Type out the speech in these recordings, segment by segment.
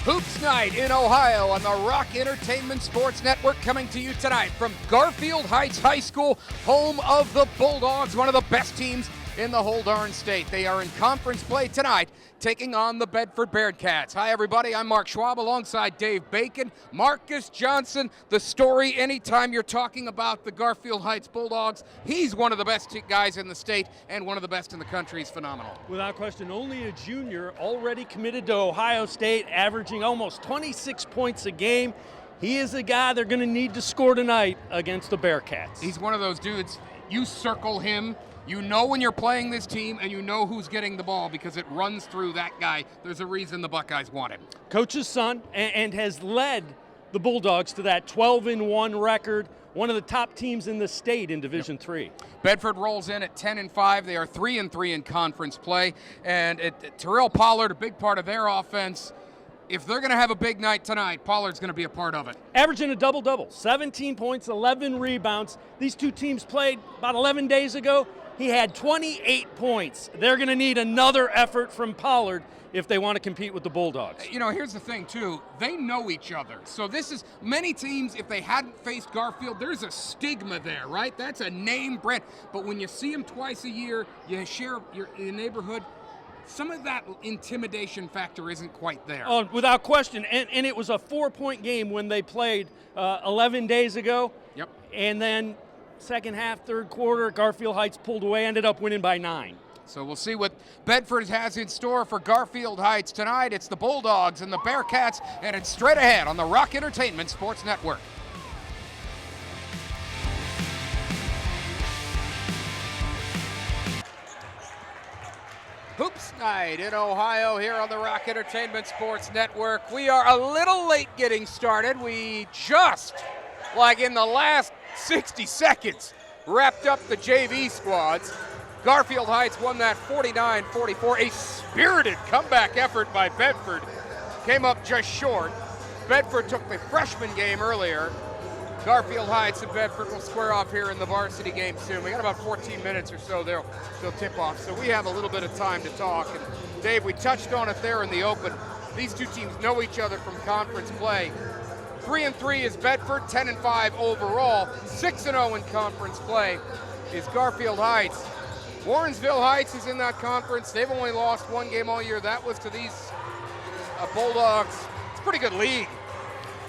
Hoops Night in Ohio on the Rock Entertainment Sports Network, coming to you tonight from Garfield Heights High School, home of the Bulldogs, one of the best teams in the whole darn state. They are in conference play tonight, taking on the Bedford Bearcats. Hi, everybody. I'm Mark Schwab alongside Dave Bacon, Marcus Johnson. The story, anytime you're talking about the Garfield Heights Bulldogs, he's one of the best guys in the state and one of the best in the country. He's phenomenal. Without question, only a junior, already committed to Ohio State, averaging almost 26 points a game. He is a guy they're going to need to score tonight against the Bearcats. He's one of those dudes, you circle him, you know when you're playing this team, and you know who's getting the ball because it runs through that guy. There's a reason the Buckeyes want him. Coach's son, and has led the Bulldogs to that 12-1 record, one of the top teams in the state in Division III. Bedford rolls in at 10-5. They are 3-3 in conference play, and Terrell Pollard, a big part of their offense. If they're going to have a big night tonight, Pollard's going to be a part of it. Averaging a double-double, 17 points, 11 rebounds. These two teams played about 11 days ago. He had 28 points. They're going to need another effort from Pollard if they want to compete with the Bulldogs. You know, here's the thing, too. They know each other. So this is, many teams, if they hadn't faced Garfield, there's a stigma there, right? That's a name brand. But when you see them twice a year, you share your neighborhood, some of that intimidation factor isn't quite there. Oh, without question. And it was a 4-point game when they played 11 days ago. Yep. And then second half, third quarter, Garfield Heights pulled away, ended up winning by 9. So we'll see what Bedford has in store for Garfield Heights tonight. It's the Bulldogs and the Bearcats, and it's straight ahead on the Rock Entertainment Sports Network. Hoops Night in Ohio here on the Rock Entertainment Sports Network. We are a little late getting started. We just, like in the last 60 seconds, wrapped up the JV squads. Garfield Heights won that 49-44. A spirited comeback effort by Bedford. Came up just short. Bedford took the freshman game earlier. Garfield Heights and Bedford will square off here in the varsity game soon. We got about 14 minutes or so they'll tip off. So we have a little bit of time to talk. And Dave, we touched on it there in the open. These two teams know each other from conference play. 3-3 is Bedford, 10-5 overall. 6-0 in conference play is Garfield Heights. Warrensville Heights is in that conference. They've only lost one game all year. That was to these Bulldogs. It's a pretty good league.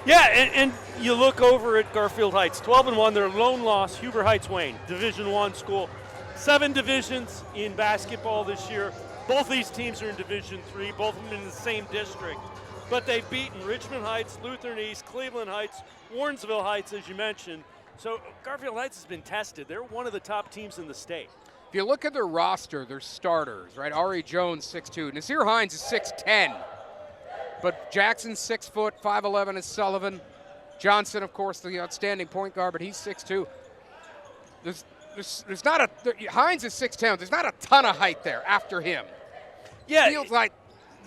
Yeah, and you look over at Garfield Heights, 12-1, their lone loss, Huber Heights Wayne, Division I school. 7 divisions in basketball this year. Both these teams are in Division III, both of them in the same district. But they've beaten Richmond Heights, Lutheran East, Cleveland Heights, Warrensville Heights, as you mentioned. So Garfield Heights has been tested. They're one of the top teams in the state. If you look at their roster, their starters, right? Ari Jones, 6'2". Nasir Hines is 6'10". But Jackson's 6 foot, 5'11" is Sullivan. Johnson, of course, the outstanding point guard, but he's 6'2". There's not a, Hines is 6'10". There's not a ton of height there after him. Yeah. Feels like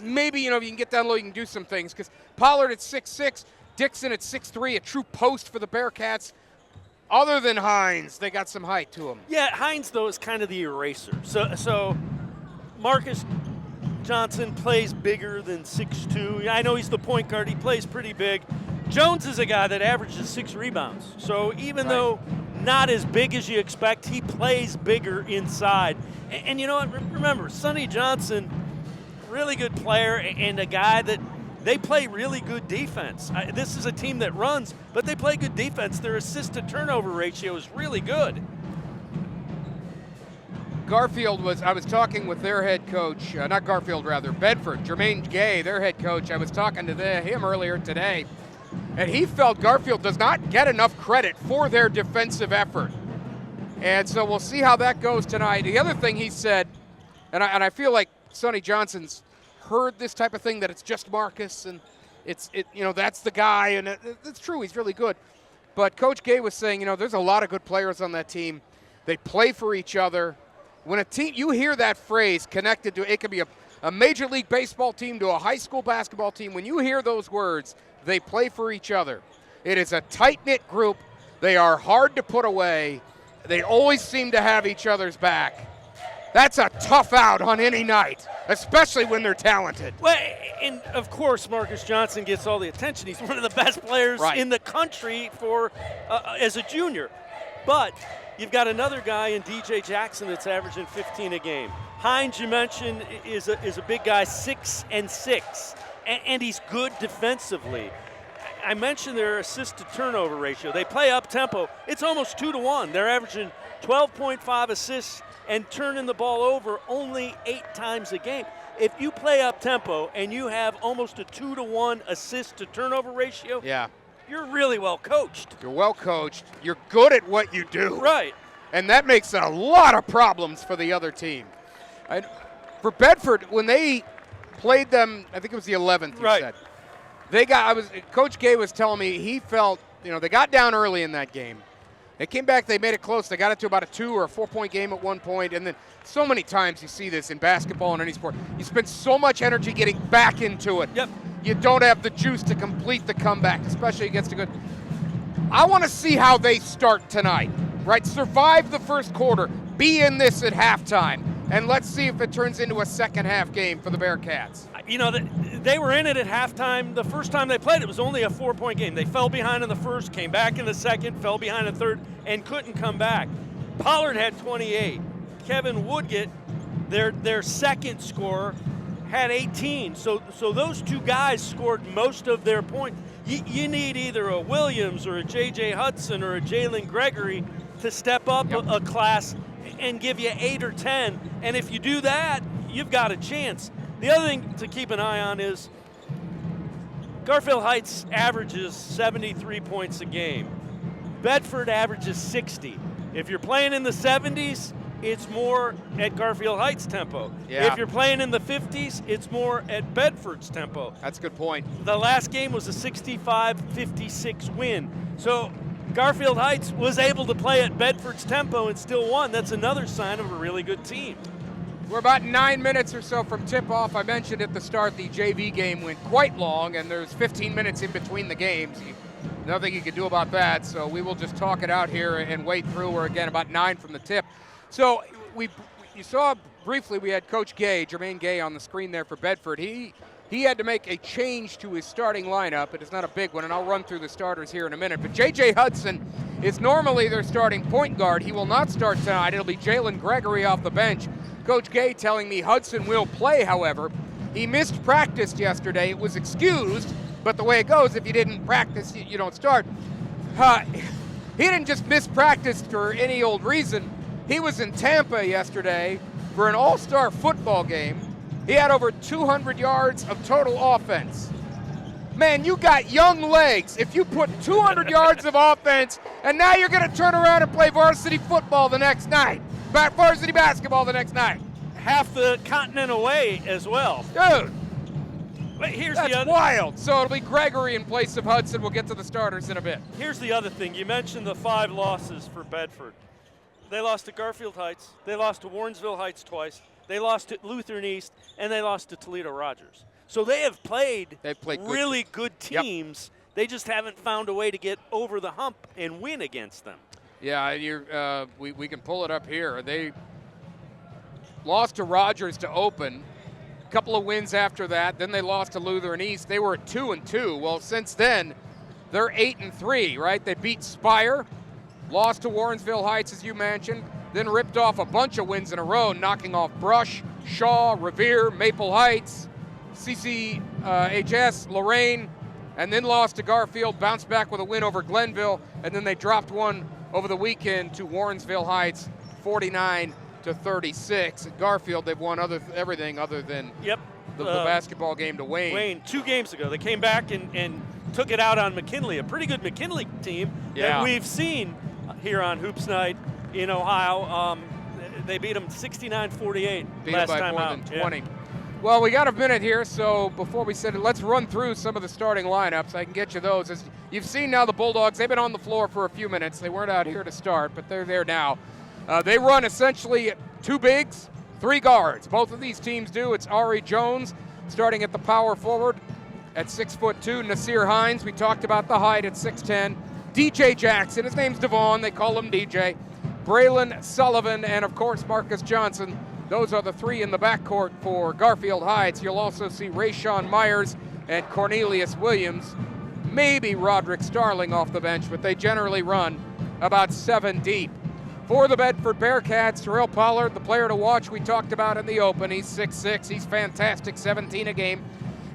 maybe, if you can get down low, you can do some things. Because Pollard at 6'6", Dixon at 6'3", a true post for the Bearcats. Other than Hines, they got some height to him. Yeah, Hines, though, is kind of the eraser. So Marcus Johnson plays bigger than 6'2". I know he's the point guard. He plays pretty big. Jones is a guy that averages 6 rebounds. So even though not as big as you expect, he plays bigger inside. And you know what? Remember, Sonny Johnson, really good player and a guy that they play really good defense. This is a team that runs, but they play good defense. Their assist-to-turnover ratio is really good. Garfield I was talking with their head coach, not Garfield, rather, Bedford, Jermaine Gay, their head coach. I was talking to him earlier today, and he felt Garfield does not get enough credit for their defensive effort. And so we'll see how that goes tonight. The other thing he said, and I feel like Sonny Johnson's heard this type of thing, that it's just Marcus and that's the guy, and it's true, he's really good. But Coach Gay was saying, there's a lot of good players on that team. They play for each other. When a team, you hear that phrase connected to, it could be a Major League Baseball team to a high school basketball team. When you hear those words, they play for each other. It is a tight-knit group. They are hard to put away. They always seem to have each other's back. That's a tough out on any night, especially when they're talented. Well, And of course, Marcus Johnson gets all the attention. He's one of the best players in the country for as a junior. But you've got another guy in DJ Jackson that's averaging 15 a game. Hines, you mentioned, is a big guy, 6'6", and he's good defensively. I mentioned their assist-to-turnover ratio. They play up-tempo. It's almost 2-to-1. They're averaging 12.5 assists and turning the ball over only 8 times a game. If you play up-tempo and you have almost a 2-to-1 assist-to-turnover ratio, you're really well coached. You're well coached. You're good at what you do. Right. And that makes a lot of problems for the other team. For Bedford, when they played them, I think it was the 11th, you said. Coach Gay was telling me he felt, they got down early in that game. They came back, they made it close. They got it to about a 2 or a 4-point game at one point, and then so many times you see this in basketball and any sport. You spend so much energy getting back into it. Yep. You don't have the juice to complete the comeback, especially against a good. I want to see how they start tonight, right? Survive the first quarter, be in this at halftime, and let's see if it turns into a second-half game for the Bearcats. They were in it at halftime. The first time they played, it was only a 4-point game. They fell behind in the first, came back in the second, fell behind in the third, and couldn't come back. Pollard had 28. Kevin Woodgett, their second scorer, had 18. So those two guys scored most of their points. You need either a Williams or a J.J. Hudson or a Jalen Gregory to step up a class and give you 8 or 10. And if you do that, you've got a chance. The other thing to keep an eye on is Garfield Heights averages 73 points a game. Bedford averages 60. If you're playing in the 70s, it's more at Garfield Heights tempo. Yeah. If you're playing in the 50s, it's more at Bedford's tempo. That's a good point. The last game was a 65-56 win. So Garfield Heights was able to play at Bedford's tempo and still won. That's another sign of a really good team. We're about 9 minutes or so from tip-off. I mentioned at the start the JV game went quite long, and there's 15 minutes in between the games. Nothing you can do about that, so we will just talk it out here and wait through. We're, again, about 9 from the tip. So you saw briefly we had Coach Gay, Jermaine Gay, on the screen there for Bedford. He had to make a change to his starting lineup. It is not a big one, and I'll run through the starters here in a minute. But J.J. Hudson is normally their starting point guard. He will not start tonight. It'll be Jalen Gregory off the bench. Coach Gay telling me Hudson will play, however. He missed practice yesterday. It was excused, but the way it goes, if you didn't practice, you don't start. He didn't just miss practice for any old reason. He was in Tampa yesterday for an all-star football game. He had over 200 yards of total offense. Man, you got young legs. If you put 200 yards of offense, and now you're going to turn around and play varsity football the next night. Varsity basketball the next night. Half the continent away as well. Dude, but that's wild. So it'll be Gregory in place of Hudson. We'll get to the starters in a bit. Here's the other thing. You mentioned the 5 losses for Bedford. They lost to Garfield Heights. They lost to Warrensville Heights twice. They lost to Lutheran East, and they lost to Toledo Rogers. So they have played really good teams. Yep. They just haven't found a way to get over the hump and win against them. Yeah, we can pull it up here. They lost to Rogers to open. A couple of wins after that. Then they lost to Lutheran East. They were at 2-2. Well, since then, they're 8-3, right? They beat Spire, lost to Warrensville Heights, as you mentioned, then ripped off a bunch of wins in a row, knocking off Brush, Shaw, Revere, Maple Heights, CCHS, Lorraine, and then lost to Garfield, bounced back with a win over Glenville, and then they dropped one over the weekend to Warrensville Heights, 49-36. At Garfield, they've won everything other than the basketball game to Wayne. Wayne, 2 games ago. They came back and took it out on McKinley, a pretty good McKinley team that we've seen here on Hoops Night in Ohio. They beat them 69-48 last time more out. Than 20. Yeah. Well, we got a minute here, so before we said it, let's run through some of the starting lineups. I can get you those. As you've seen now, the Bulldogs, they've been on the floor for a few minutes. They weren't out here to start, but they're there now. They run essentially 2 bigs, 3 guards. Both of these teams do. It's Ari Jones starting at the power forward at 6'2". Nasir Hines, we talked about the height at 6'10". DJ Jackson, his name's Devon, they call him DJ. Braylon Sullivan, and of course Marcus Johnson, Those are the three in the backcourt for Garfield Heights. You'll also see Rayshawn Myers and Cornelius Williams, maybe Roderick Starling off the bench, but they generally run about 7 deep. For the Bedford Bearcats, Terrell Pollard, the player to watch we talked about in the open. He's 6'6", he's fantastic, 17 a game.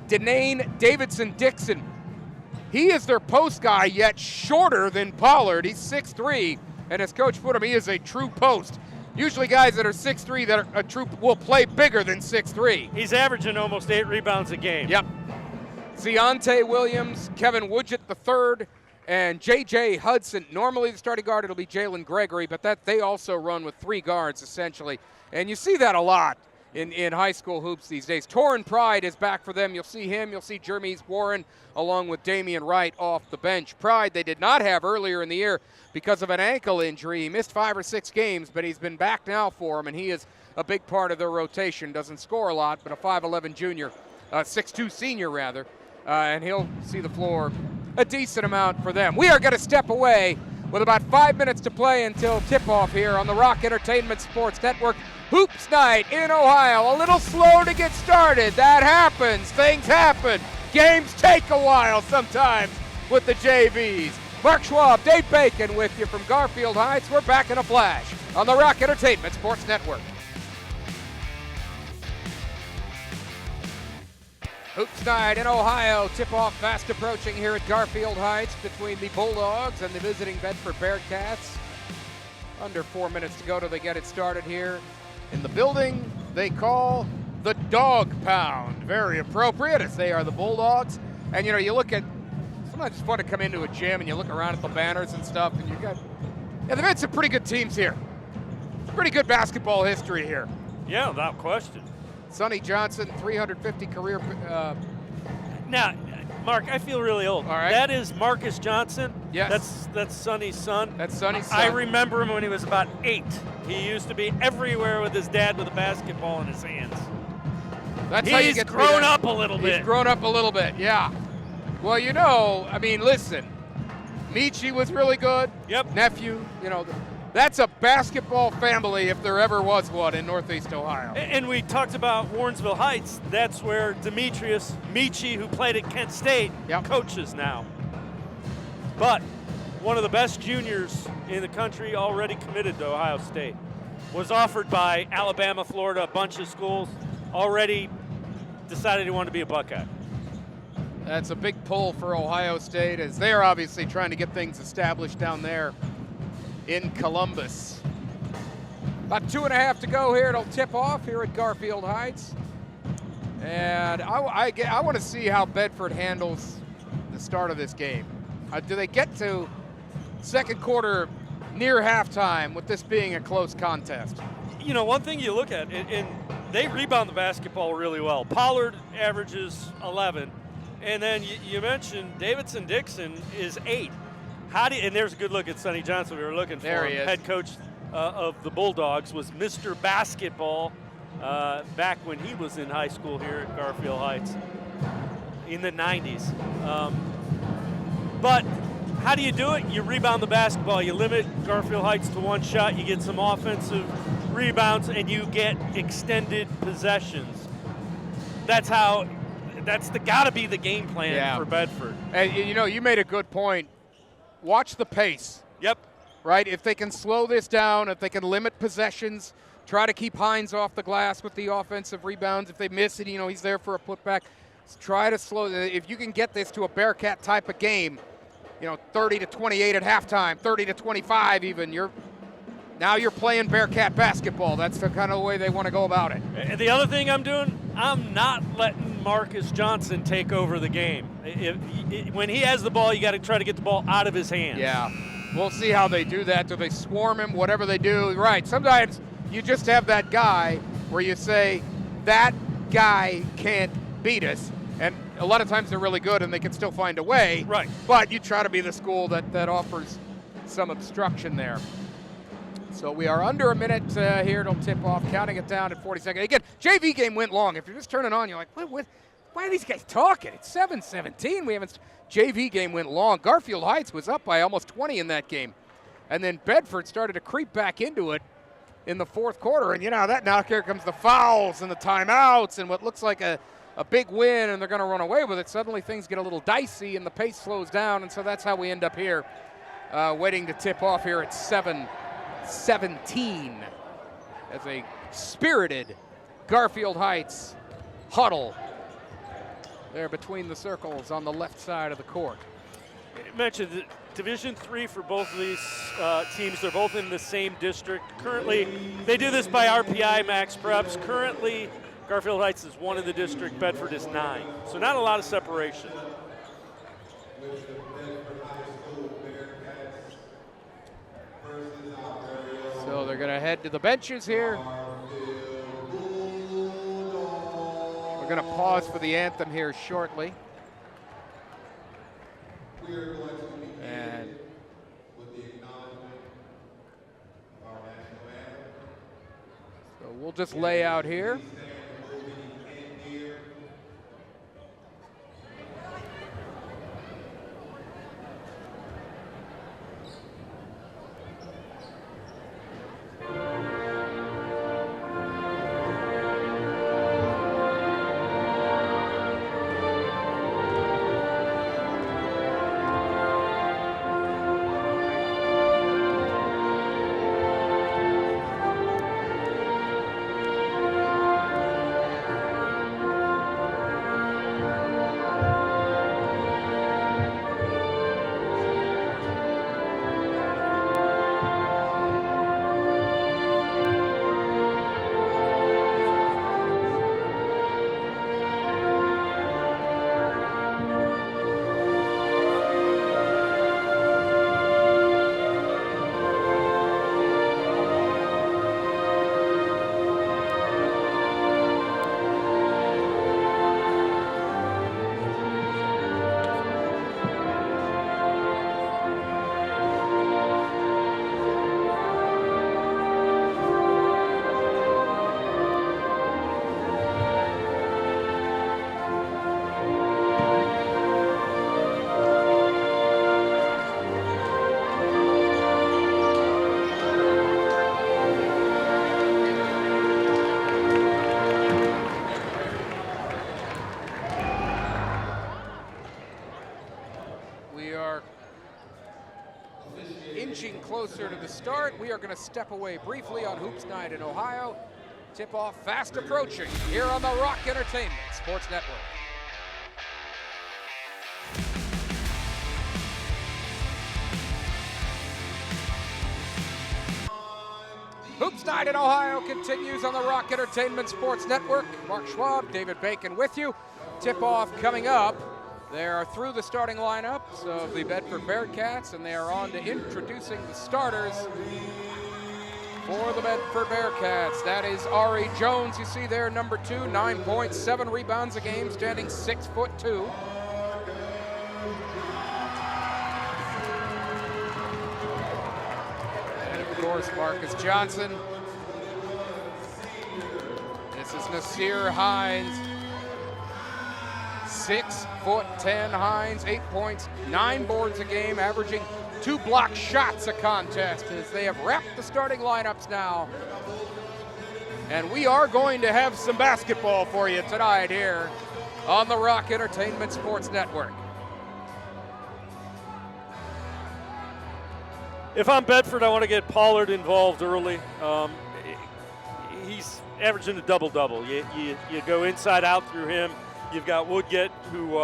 Denane Davidson-Dixon, he is their post guy, yet shorter than Pollard. He's 6'3", and as coach put him, he is a true post. Usually guys that are 6'3", that are a true, will play bigger than 6'3". He's averaging almost 8 rebounds a game. Yep. Zionte Williams, Kevin Woodgett III, and J.J. Hudson. Normally the starting guard, it'll be Jalen Gregory, but that they also run with 3 guards essentially. And you see that a lot in high school hoops these days. Torrin Pride is back for them. You'll see him. You'll see Jeremy Warren along with Damian Wright off the bench. Pride they did not have earlier in the year because of an ankle injury. He missed 5 or 6 games, but he's been back now for them, and he is a big part of their rotation. Doesn't score a lot, but a 5'11 junior, 6'2 senior rather, and he'll see the floor a decent amount for them. We are going to step away with about 5 minutes to play until tip-off here on the Rock Entertainment Sports Network. Hoops night in Ohio. A little slow to get started. That happens. Things happen. Games take a while sometimes with the JVs. Mark Schwab, Dave Bacon with you from Garfield Heights. We're back in a flash on the Rock Entertainment Sports Network. Hoops night in Ohio. Tip-off fast approaching here at Garfield Heights between the Bulldogs and the visiting Bedford Bearcats. Under 4 minutes to go till they get it started here in the building they call the Dog Pound. Very appropriate, as they are the Bulldogs. And you know, you look at, sometimes it's fun to come into a gym and you look around at the banners and stuff, and you got, yeah, they've had some pretty good teams here. Pretty good basketball history here. Yeah, without question. Sonny Johnson, 350 career. Now, Mark, I feel really old. All right. That is Marcus Johnson. Yes. That's Sonny's son. That's Sonny's son. I remember him when he was about 8. He used to be everywhere with his dad with a basketball in his hands. That's how you He's get grown up a little bit. He's grown up a little bit, yeah. Well, you know, I mean, listen, Michi was really good. Yep. Nephew, you know, that's a basketball family if there ever was one in Northeast Ohio. And we talked about Warrensville Heights. That's where Demetrius Michi, who played at Kent State, Yep. coaches now. But one of the best juniors in the country, already committed to Ohio State, was offered by Alabama, Florida, a bunch of schools, already decided he wanted to be a Buckeye. That's a big pull for Ohio State, as they're obviously trying to get things established down there in Columbus. About 2.5 to go here. It'll tip off here at Garfield Heights. And I want to see how Bedford handles the start of this game. Do they get to second quarter near halftime with this being a close contest? You know, one thing you look at, and they rebound the basketball really well. Pollard averages 11. And then you mentioned Davidson-Dixon is 8. And there's a good look at Sonny Johnson we were looking for. There he is. Head coach of the Bulldogs, was Mr. Basketball back when he was in high school here at Garfield Heights in the 90s. But how do you do it? You rebound the basketball. You limit Garfield Heights to one shot. You get some offensive rebounds, and you get extended possessions. That's gotta be the game plan for Bedford. And you know, you made a good point. Watch the pace. Yep. Right? If they can slow this down, if they can limit possessions, try to keep Hines off the glass with the offensive rebounds. If they miss it, you know, he's there for a putback. Try to slow. If you can get this to a Bearcat type of game, you know, 30-28 at halftime, 30-25 even, now you're playing Bearcat basketball. That's the kind of way they want to go about it. And the other thing I'm doing, I'm not letting Marcus Johnson take over the game. When he has the ball, you got to try to get the ball out of his hands. Yeah. We'll see how they do that. Do they swarm him? Whatever they do. Right. Sometimes you just have that guy where you say, that guy can't beat us. And a lot of times they're really good and they can still find a way. Right. But you try to be the school that offers some obstruction there. So we are under a minute here. It'll tip off, counting it down at 40 seconds. Again, JV game went long. If you're just turning on, you're like, what? Why are these guys talking? It's 7-17. JV game went long. Garfield Heights was up by almost 20 in that game. And then Bedford started to creep back into it in the fourth quarter. And you know that now here comes the fouls and the timeouts and what looks like a big win, and they're going to run away with it. Suddenly things get a little dicey and the pace slows down, and so that's how we end up here waiting to tip off here at 7-17 as a spirited Garfield Heights huddle there between the circles on the left side of the court. You mentioned Division III for both of these teams. They're both in the same district. Currently, they do this by RPI max preps. Currently, Garfield Heights is 1 in the district, Bedford is 9. So not a lot of separation. So they're going to head to the benches here. We're going to pause for the anthem here shortly. And so we'll just lay out here. Closer to the start. We are going to step away briefly on Hoops Night in Ohio. Tip-off fast approaching here on the Rock Entertainment Sports Network. Hoops Night in Ohio continues on the Rock Entertainment Sports Network. Mark Schwab, David Bacon with you. Tip-off coming up. They are through the starting lineups of the Bedford Bearcats, and they are on to introducing the starters for the Bedford Bearcats. That is Ari Jones, you see there, number 2, 9 points, 7 rebounds a game, standing 6'2". And of course, Marcus Johnson. This is Nasir Hines. 6'10" Hines, 8 points, 9 boards a game, averaging 2 block shots a contest as they have wrapped the starting lineups now. And we are going to have some basketball for you tonight here on the Rock Entertainment Sports Network. If I'm Bedford, I want to get Pollard involved early. He's averaging a double-double. You go inside out through him. You've got Woodgett, who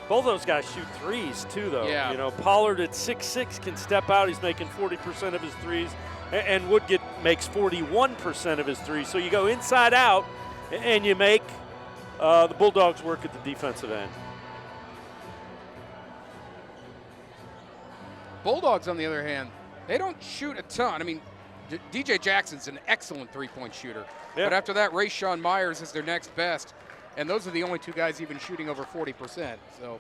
both those guys shoot threes too, though. Yeah. You know, Pollard at 6'6" can step out. He's making 40% of his threes, and Woodgett makes 41% of his threes. So you go inside out, and you make the Bulldogs work at the defensive end. Bulldogs, on the other hand, they don't shoot a ton. I mean, DJ Jackson's an excellent three-point shooter. Yeah. But after that, Rayshawn Myers is their next best. And those are the only 2 guys even shooting over 40%. So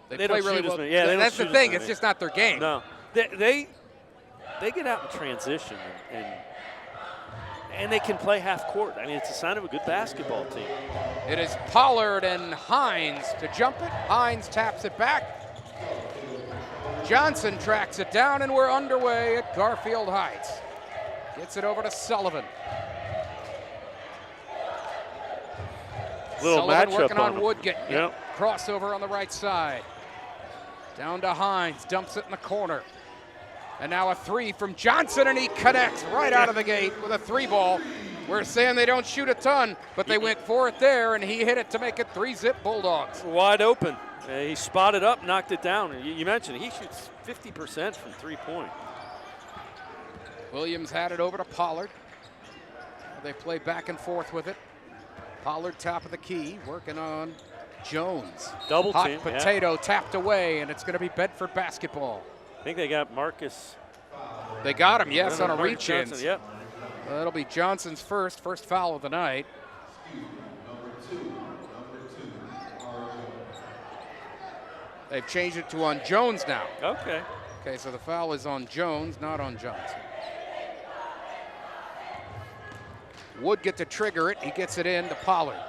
they play really well. Yeah, that's the thing. It's just not their game. No, they get out in transition and they can play half court. I mean, it's a sign of a good basketball team. It is Pollard and Hines to jump it. Hines taps it back. Johnson tracks it down, and we're underway at Garfield Heights. Gets it over to Sullivan. Little Sullivan matchup working on him. Woodgett. Yep. Crossover on the right side. Down to Hines, dumps it in the corner. And now a three from Johnson, and he connects right out of the gate with a 3-ball. We're saying they don't shoot a ton, but they went for it there, and he hit it to make it 3-zip Bulldogs. Wide open. He spotted up, knocked it down. You mentioned he shoots 50% from 3-point. Williams had it over to Pollard. They play back and forth with it. Pollard top of the key, working on Jones. Double Hot team. potato tapped away, and it's going to be Bedford basketball. I think they got Marcus. They got him, yes, on a Marcus reach-in. Johnson, yep. That'll be Johnson's first foul of the night. They've changed it to on Jones now. Okay. Okay, so the foul is on Jones, not on Johnson. Wood get to trigger it. He gets it in to Pollard.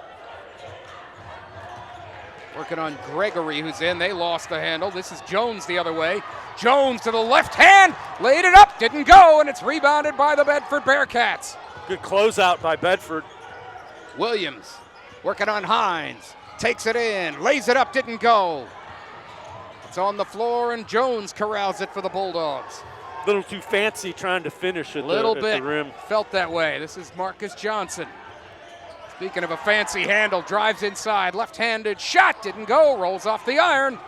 Working on Gregory, who's in. They lost the handle. This is Jones the other way. Jones to the left hand. Laid it up. Didn't go, and it's rebounded by the Bedford Bearcats. Good closeout by Bedford. Williams working on Hines. Takes it in. Lays it up. Didn't go. It's on the floor, and Jones corrals it for the Bulldogs. A little too fancy trying to finish at Little the bit rim. felt that way. This is Marcus Johnson. Speaking of a fancy handle, drives inside, left-handed shot, didn't go, rolls off the iron.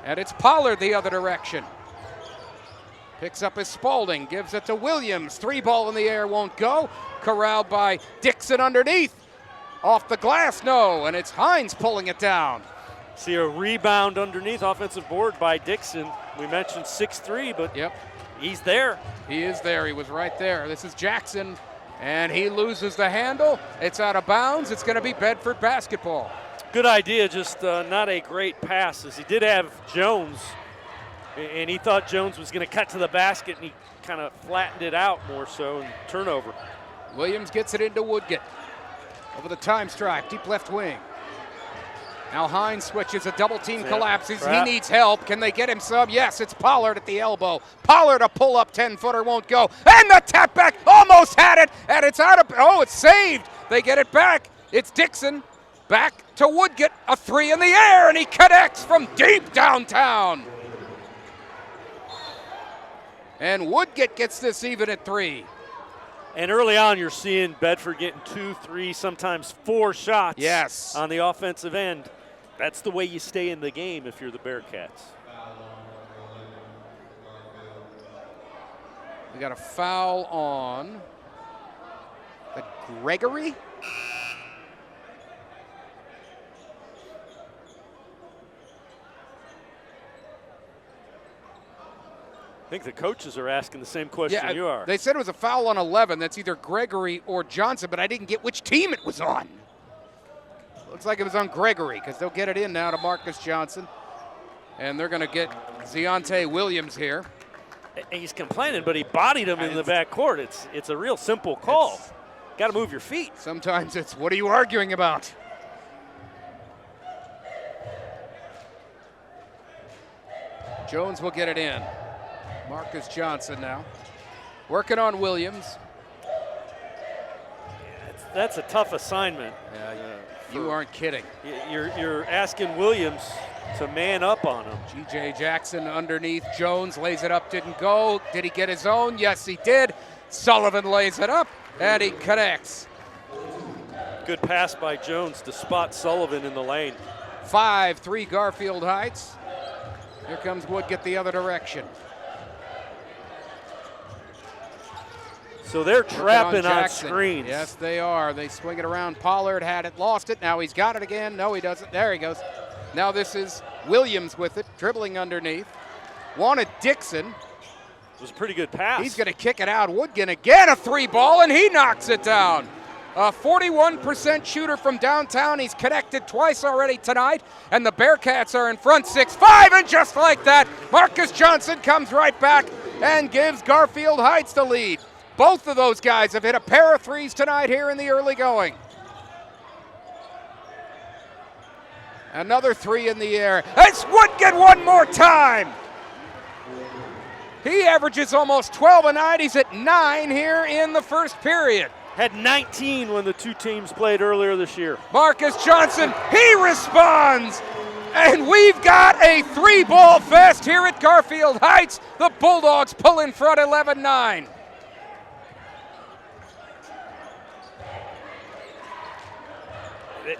And it's Pollard the other direction. Picks up his Spalding, gives it to Williams. 3-ball in the air, won't go. Corralled by Dixon underneath. Off the glass, no, and it's Hines pulling it down. See a rebound underneath, offensive board by Dixon. We mentioned 6'3", but Yep, he's there. he is there, he was right there. This is Jackson, and he loses the handle. It's out of bounds, it's gonna be Bedford basketball. Good idea, just not a great pass, as he did have Jones, and he thought Jones was going to cut to the basket, and he kind of flattened it out more so, and turnover. Williams gets it into Woodgett. Over the time stripe, deep left wing. Now Hines switches, a double team collapses. Trap. He needs help. Can they get him some? Yes, it's Pollard at the elbow. Pollard, a pull-up 10-footer, won't go. And the tap back, almost had it, and it's out of, oh, it's saved. They get it back. It's Dixon. Back to Woodgett, a 3 in the air, and he connects from deep downtown. And Woodgett gets this even at 3. And early on, you're seeing Bedford getting 2, 3, sometimes 4 shots Yes. on the offensive end. That's the way you stay in the game if you're the Bearcats. We got a foul on Gregory. I think the coaches are asking the same question you are. They said it was a foul on 11. That's either Gregory or Johnson, but I didn't get which team it was on. Looks like it was on Gregory, because they'll get it in now to Marcus Johnson. And they're going to get Zionte Williams here. And he's complaining, but he bodied him in the backcourt. It's a real simple call. Got to move your feet. Sometimes it's, what are you arguing about? Jones will get it in. Marcus Johnson now. Working on Williams. That's a tough assignment. You aren't kidding. You're asking Williams to man up on him. G.J. Jackson underneath. Jones lays it up, didn't go. Did he get his own? Yes, he did. Sullivan lays it up, and he connects. Good pass by Jones to spot Sullivan in the lane. 5-3 Garfield Heights. Here comes Woodgett the other direction. So they're trapping on Jackson. screens. Yes, they are. They swing it around. Pollard had it, lost it. Now he's got it again. No, he doesn't. There he goes. Now this is Williams with it, dribbling underneath. Wanted Dixon. It was a pretty good pass. He's going to kick it out. Woodgett again, a 3-ball, and he knocks it down. A 41% shooter from downtown. He's connected twice already tonight, and the Bearcats are in front 6-5, and just like that, Marcus Johnson comes right back and gives Garfield Heights the lead. Both of those guys have hit a pair of threes tonight here in the early going. Another 3 in the air. It's Woodgett one more time. He averages almost 12 a night. He's at 9 here in the first period. Had 19 when the two teams played earlier this year. Marcus Johnson, he responds. And we've got a 3-ball fest here at Garfield Heights. The Bulldogs pull in front 11-9.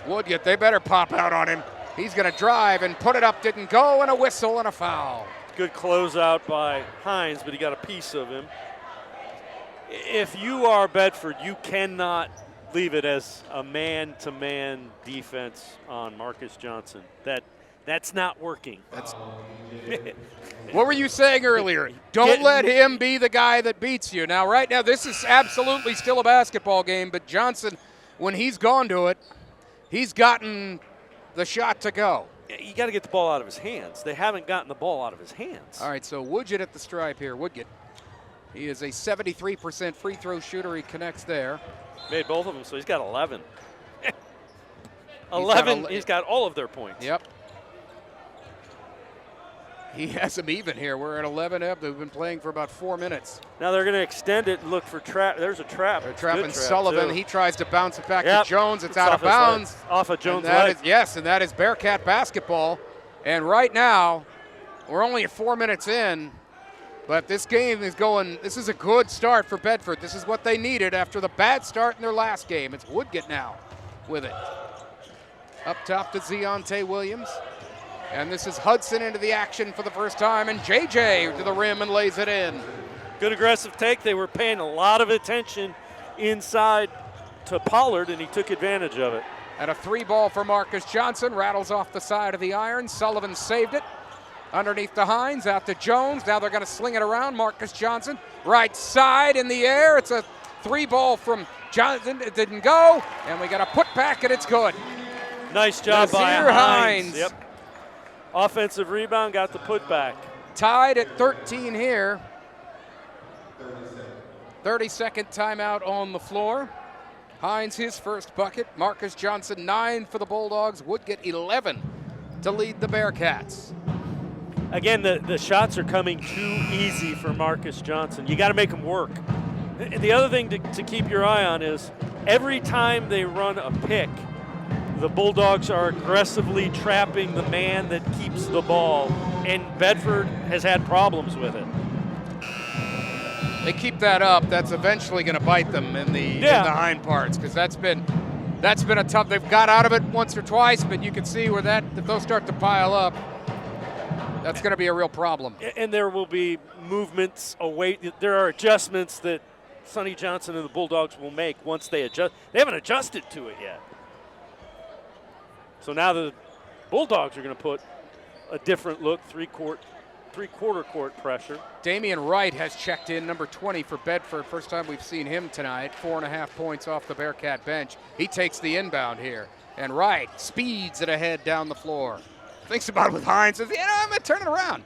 Woodgett, they better pop out on him. He's going to drive and put it up, didn't go, and a whistle and a foul. Good closeout by Hines, but he got a piece of him. If you are Bedford, you cannot leave it as a man-to-man defense on Marcus Johnson. That's not working. What were you saying earlier? Don't let him be the guy that beats you. Now, right now, this is absolutely still a basketball game, but Johnson, when he's gone to it, he's gotten the shot to go. You got to get the ball out of his hands. They haven't gotten the ball out of his hands. All right, so Woodgett at the stripe here. Woodgett. He is a 73% free throw shooter. He connects there. Made both of them, so he's got 11. He's got all of their points. Yep. He has them even here. We're at 11 up. They've been playing for about 4 minutes. Now they're going to extend it and look for trap. There's a trap. They're trapping Sullivan. He tries to bounce it back to Jones. It's out of bounds. Off of Jones' leg. And that is Bearcat basketball. And right now, we're only 4 minutes in, but this game is going, this is a good start for Bedford. This is what they needed after the bad start in their last game. It's Woodgett now with it. Up top to Deontay Williams. And this is Hudson into the action for the first time, and JJ to the rim and lays it in. Good aggressive take. They were paying a lot of attention inside to Pollard, and he took advantage of it. And a 3-ball for Marcus Johnson, rattles off the side of the iron. Sullivan saved it. Underneath to Hines, out to Jones. Now they're going to sling it around. Marcus Johnson, right side in the air. It's a 3-ball from Johnson. It didn't go, and we got a put back, and it's good. Nice job by Hines. Yep. Offensive rebound, got the putback. Tied at 13 here. 30-second timeout on the floor. Hines, his first bucket. Marcus Johnson, 9 for the Bulldogs. Woodgett, 11 to lead the Bearcats. Again, the shots are coming too easy for Marcus Johnson. You got to make them work. The other thing to keep your eye on is every time they run a pick, the Bulldogs are aggressively trapping the man that keeps the ball, and Bedford has had problems with it. They keep that up. That's eventually going to bite them in the hind parts, because that's been a tough. They've got out of it once or twice, but you can see where if those start to pile up, that's going to be a real problem. And there will be movements away. There are adjustments that Sonny Johnson and the Bulldogs will make once they adjust. They haven't adjusted to it yet. So now the Bulldogs are going to put a different look, three-quarter court pressure. Damian Wright has checked in, number 20 for Bedford. First time we've seen him tonight. 4.5 points off the Bearcat bench. He takes the inbound here. And Wright speeds it ahead down the floor. Thinks about it with Hines. Says, I'm going to turn it around.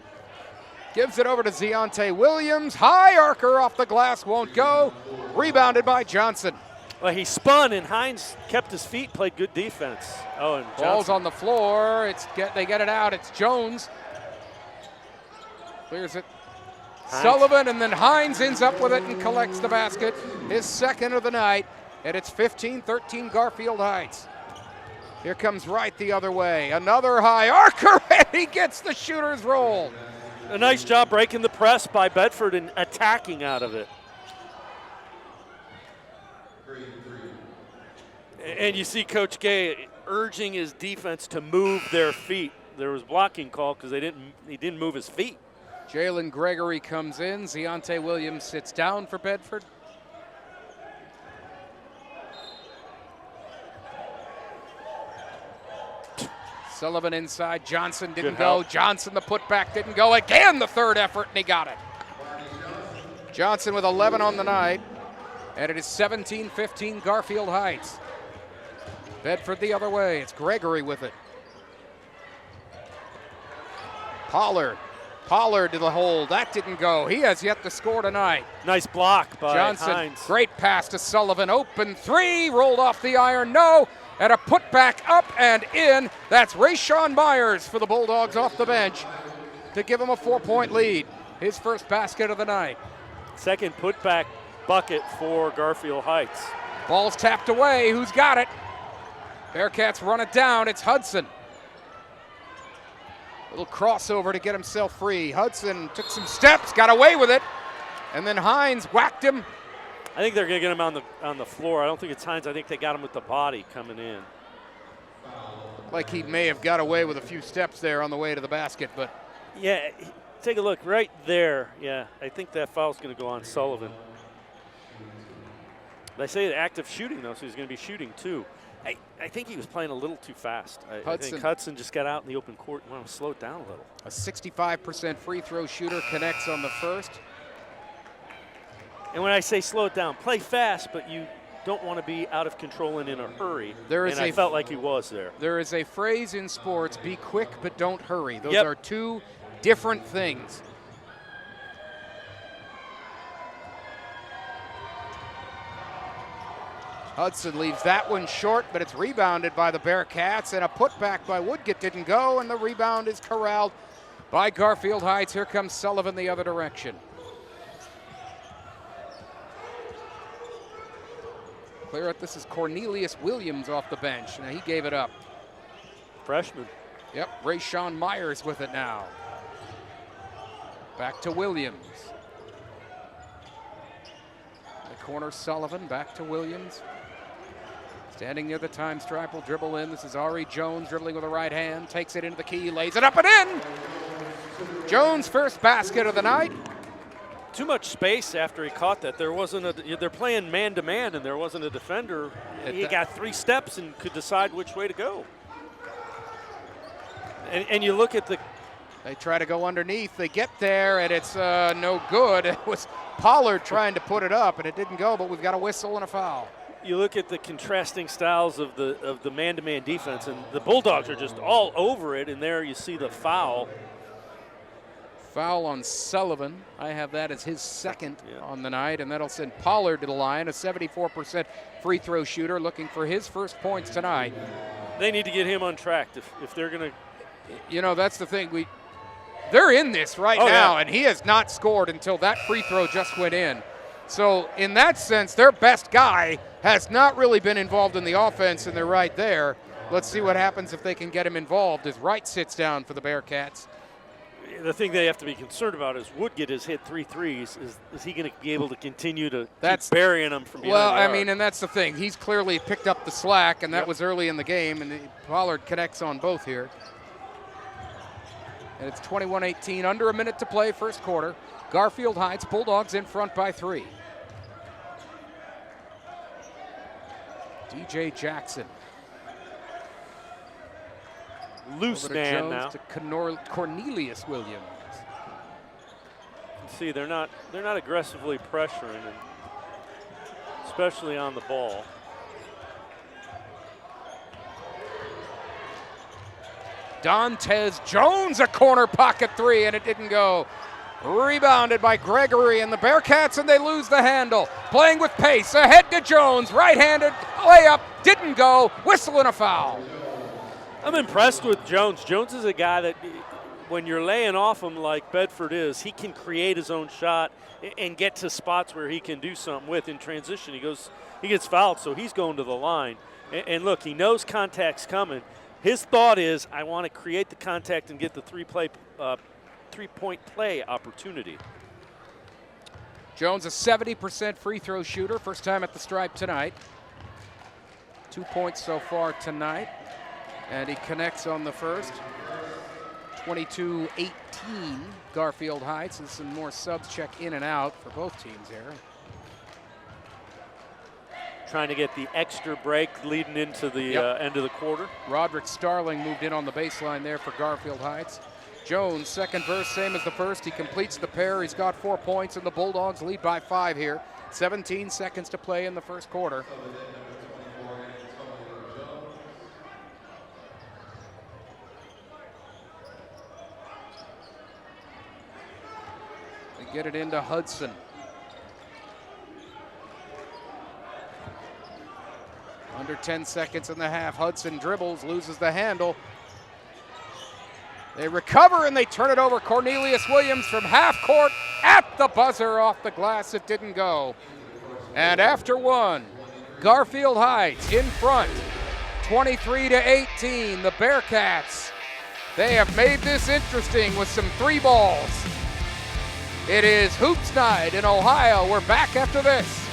Gives it over to Deontay Williams. High arcer off the glass, won't go. Rebounded by Johnson. Well, he spun, and Hines kept his feet, played good defense. Oh, and Johnson. Ball's on the floor. They get it out. It's Jones. Clears it. Hines. Sullivan, and then Hines ends up with it and collects the basket. His second of the night, and it's 15-13 Garfield Heights. Here comes Wright the other way. Another high arcer, and he gets the shooter's roll. A nice job breaking the press by Bedford and attacking out of it. And you see Coach Gay urging his defense to move their feet. There was blocking call because he didn't move his feet. Jalen Gregory comes in. Deontay Williams sits down for Bedford. Sullivan inside. Johnson didn't go. Johnson, the putback didn't go. Again, the third effort, and he got it. Johnson with 11 on the night. And it is 17-15 Garfield Heights. Bedford the other way. It's Gregory with it. Pollard to the hole. That didn't go. He has yet to score tonight. Nice block by Johnson. Hines. Great pass to Sullivan. Open three. Rolled off the iron. No. And a putback up and in. That's Rayshawn Myers for the Bulldogs off the bench to give them a 4-point lead. his first basket of the night. Second putback bucket for Garfield Heights. Ball's tapped away. Who's got it? Bearcats run it down. It's Hudson. Little crossover to get himself free. Hudson took some steps, got away with it, and then Hines whacked him. I think they're going to get him on the floor. I don't think it's Hines. I think they got him with the body coming in. Like he may have got away with a few steps there on the way to the basket, but. Yeah, take a look right there. Yeah, I think that foul's going to go on Sullivan. They say active shooting, though, so he's going to be shooting, too. I think he was playing a little too fast. I think Hudson just got out in the open court and wanted to slow it down a little. A 65% free throw shooter connects on the first. And when I say slow it down, play fast, but you don't want to be out of control and in a hurry. I felt like he was there. There is a phrase in sports, be quick but don't hurry. Those Yep. are two different things. Hudson leaves that one short, but it's rebounded by the Bearcats, and a putback by Woodgett didn't go, and the rebound is corralled by Garfield Heights. Here comes Sullivan the other direction. Clear it. This is Cornelius Williams off the bench. Now he gave it up. Freshman. Yep, Rayshawn Myers with it now. Back to Williams. The corner Sullivan, back to Williams. Standing near the time stripe, will dribble in. This is Ari Jones dribbling with the right hand, takes it into the key, lays it up and in. Jones' first basket of the night. Too much space after he caught that. They're playing man-to-man, and there wasn't a defender. He got 3 steps and could decide which way to go. And you look at They try to go underneath. They get there, and it's no good. It was Pollard trying to put it up, and it didn't go, but we've got a whistle and a foul. You look at the contrasting styles of the man-to-man defense, and the Bulldogs are just all over it, and there you see the foul. Foul on Sullivan. I have that as his second on the night, and that'll send Pollard to the line, a 74% free throw shooter looking for his first points tonight. They need to get him untracked if they're going to. You know, that's the thing. They're in this right now, and he has not scored until that free throw just went in. So in that sense, their best guy has not really been involved in the offense, and they're right there. Let's see what happens if they can get him involved as Wright sits down for the Bearcats. The thing they have to be concerned about is Woodgett has hit 3 threes. Is he going to be able to continue to keep burying them from behind the arc? I mean, and that's the thing. He's clearly picked up the slack, and that was early in the game, and Pollard connects on both here. And it's 21-18, under a minute to play, first quarter. Garfield Heights, Bulldogs in front by 3. DJ Jackson. Loose man now. To Cornelius Williams. See, they're not aggressively pressuring, especially on the ball. Dontez Jones, a corner pocket 3, and it didn't go. Rebounded by Gregory and the Bearcats, and they lose the handle. Playing with pace, ahead to Jones, right-handed layup, didn't go, whistle and a foul. I'm impressed with Jones. Jones is a guy that when you're laying off him like Bedford is, he can create his own shot and get to spots where he can do something with in transition. He gets fouled, so he's going to the line. And look, he knows contact's coming. His thought is, I want to create the contact and get the three-point play opportunity. Jones, a 70% free throw shooter, first time at the stripe tonight. 2 points so far tonight, and he connects on the first. 22-18, Garfield Heights, and some more subs check in and out for both teams here. Trying to get the extra break leading into the end of the quarter. Roderick Starling moved in on the baseline there for Garfield Heights. Jones, second verse, same as the first. He completes the pair. He's got 4 points, and the Bulldogs lead by 5 here. 17 seconds to play in the first quarter. They get it into Hudson. Under 10 seconds in the half. Hudson dribbles, loses the handle. They recover and they turn it over. Cornelius Williams from half court at the buzzer off the glass. It didn't go. And after one, Garfield Heights in front, 23-18. The Bearcats, they have made this interesting with some three balls. It is Hoops Night in Ohio. We're back after this.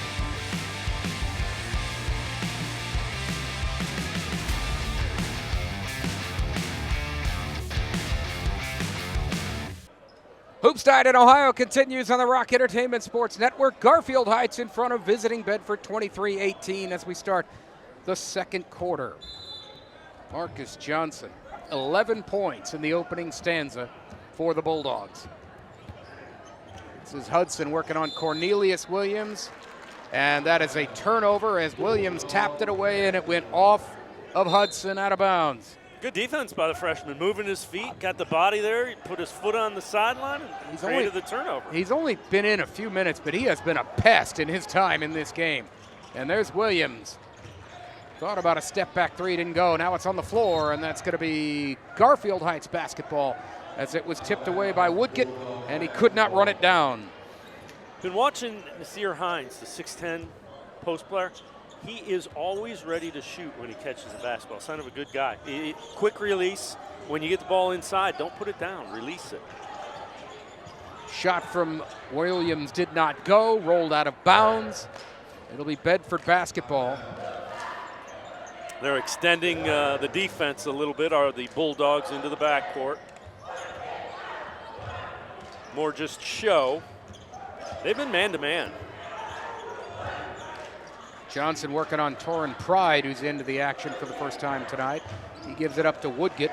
Hoops Night in Ohio continues on the Rock Entertainment Sports Network. Garfield Heights in front of visiting Bedford 23-18 as we start the second quarter. Marcus Johnson, 11 points in the opening stanza for the Bulldogs. This is Hudson working on Cornelius Williams, and that is a turnover as Williams tapped it away and it went off of Hudson out of bounds. Good defense by the freshman, moving his feet, got the body there, he put his foot on the sideline and created the turnover. He's only been in a few minutes, but he has been a pest in his time in this game. And there's Williams. Thought about a step back three, didn't go. Now it's on the floor, and that's going to be Garfield Heights basketball as it was tipped away by Woodgett, and he could not run it down. Been watching Nasir Hines, the 6'10 post player. He is always ready to shoot when he catches the basketball. Son of a good guy. Quick release. When you get the ball inside, don't put it down. Release it. Shot from Williams did not go. Rolled out of bounds. It'll be Bedford basketball. They're extending the defense a little bit, are the Bulldogs, into the backcourt. More just show. They've been man-to-man. Johnson working on Torrin Pride, who's into the action for the first time tonight. He gives it up to Woodgett,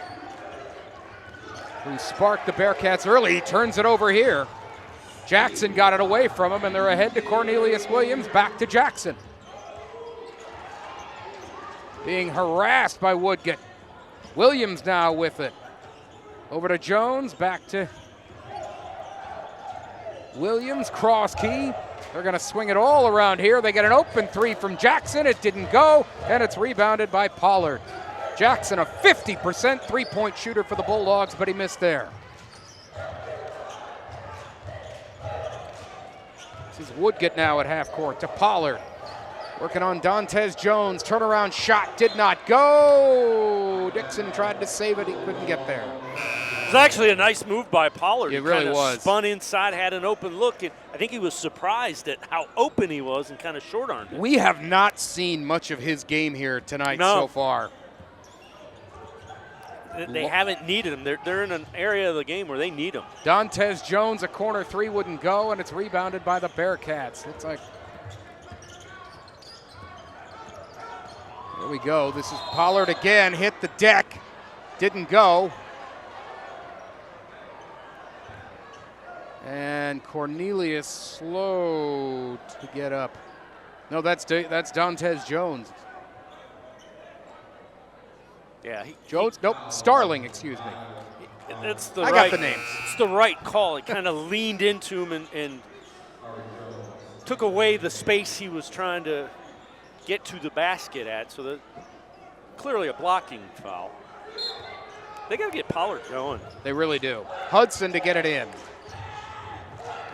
who sparked the Bearcats early. He turns it over here. Jackson got it away from him, and they're ahead to Cornelius Williams. Back to Jackson. Being harassed by Woodgett. Williams now with it. Over to Jones, back to Williams, cross key. They're going to swing it all around here. They get an open three from Jackson. It didn't go, and it's rebounded by Pollard. Jackson, a 50% three-point shooter for the Bulldogs, but he missed there. This is Woodgett now at half court to Pollard. Working on Dantes Jones. Turnaround shot did not go. Dixon tried to save it. He couldn't get there. It was actually a nice move by Pollard. It really was. Spun inside, had an open look, and I think he was surprised at how open he was and kind of short-armed it. We have not seen much of his game here tonight so far. They haven't needed him. They're in an area of the game where they need him. Dantes Jones, a corner three wouldn't go, and it's rebounded by the Bearcats. Looks like. There we go. This is Pollard again. Hit the deck. Didn't go. And Cornelius slow to get up. No, that's Dantes Jones. Yeah, Jones. Nope, Starling. Excuse me. It's the I right, got the names. It's the right call. It kind of leaned into him and took away the space he was trying to get to the basket at. So that clearly a blocking foul. They got to get Pollard going. They really do. Hudson to get it in.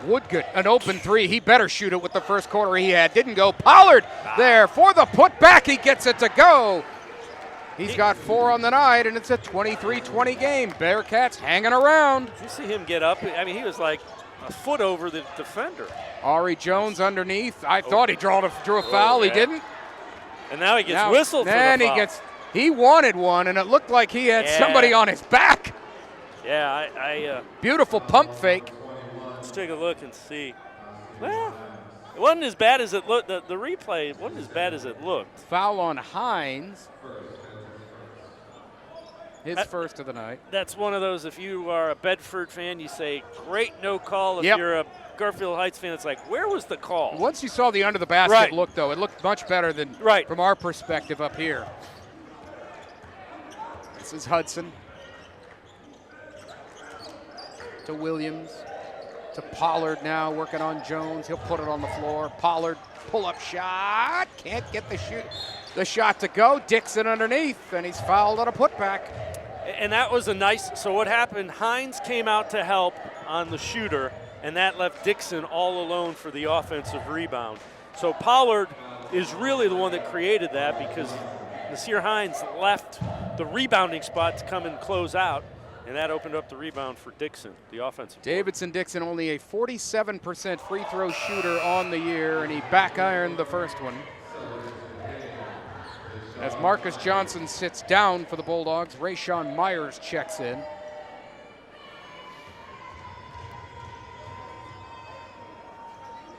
Woodgett, an open three. He better shoot it with the first quarter he had. Didn't go. Pollard there for the putback. He gets it to go. He's got 4 on the night, and it's a 23-20 game. Bearcats hanging around. Did you see him get up? I mean, he was like a foot over the defender. Ari Jones underneath. I thought he drew a foul. Yeah. He didn't. And now he gets whistled for the foul. He wanted one, and it looked like he had somebody on his back. Yeah, Beautiful pump fake. Let's take a look and see. Well, it wasn't as bad as it looked. The replay wasn't as bad as it looked. Foul on Hines. His first of the night. That's one of those, if you are a Bedford fan, you say, great no call. If you're a Garfield Heights fan, it's like, where was the call? Once you saw the under the basket look, though, it looked much better than from our perspective up here. This is Hudson. To Williams. To Pollard now, working on Jones. He'll put it on the floor. Pollard, pull-up shot. Can't get the shot to go. Dixon underneath, and he's fouled on a putback. And that was a nice, so what happened, Hines came out to help on the shooter, and that left Dixon all alone for the offensive rebound. So Pollard is really the one that created that because Nasir Hines left the rebounding spot to come and close out, and that opened up the rebound for Dixon, the offensive. Davidson Dixon only a 47% free throw shooter on the year, and he back ironed the first one. As Marcus Johnson sits down for the Bulldogs, Rayshawn Myers checks in.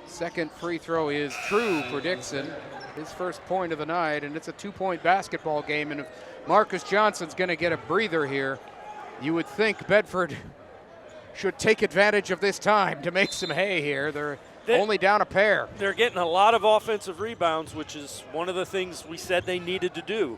Second free throw is true for Dixon. His first point of the night, and it's a 2-point basketball game. And if Marcus Johnson's going to get a breather here, you would think Bedford should take advantage of this time to make some hay here. They're only down a pair. They're getting a lot of offensive rebounds, which is one of the things we said they needed to do.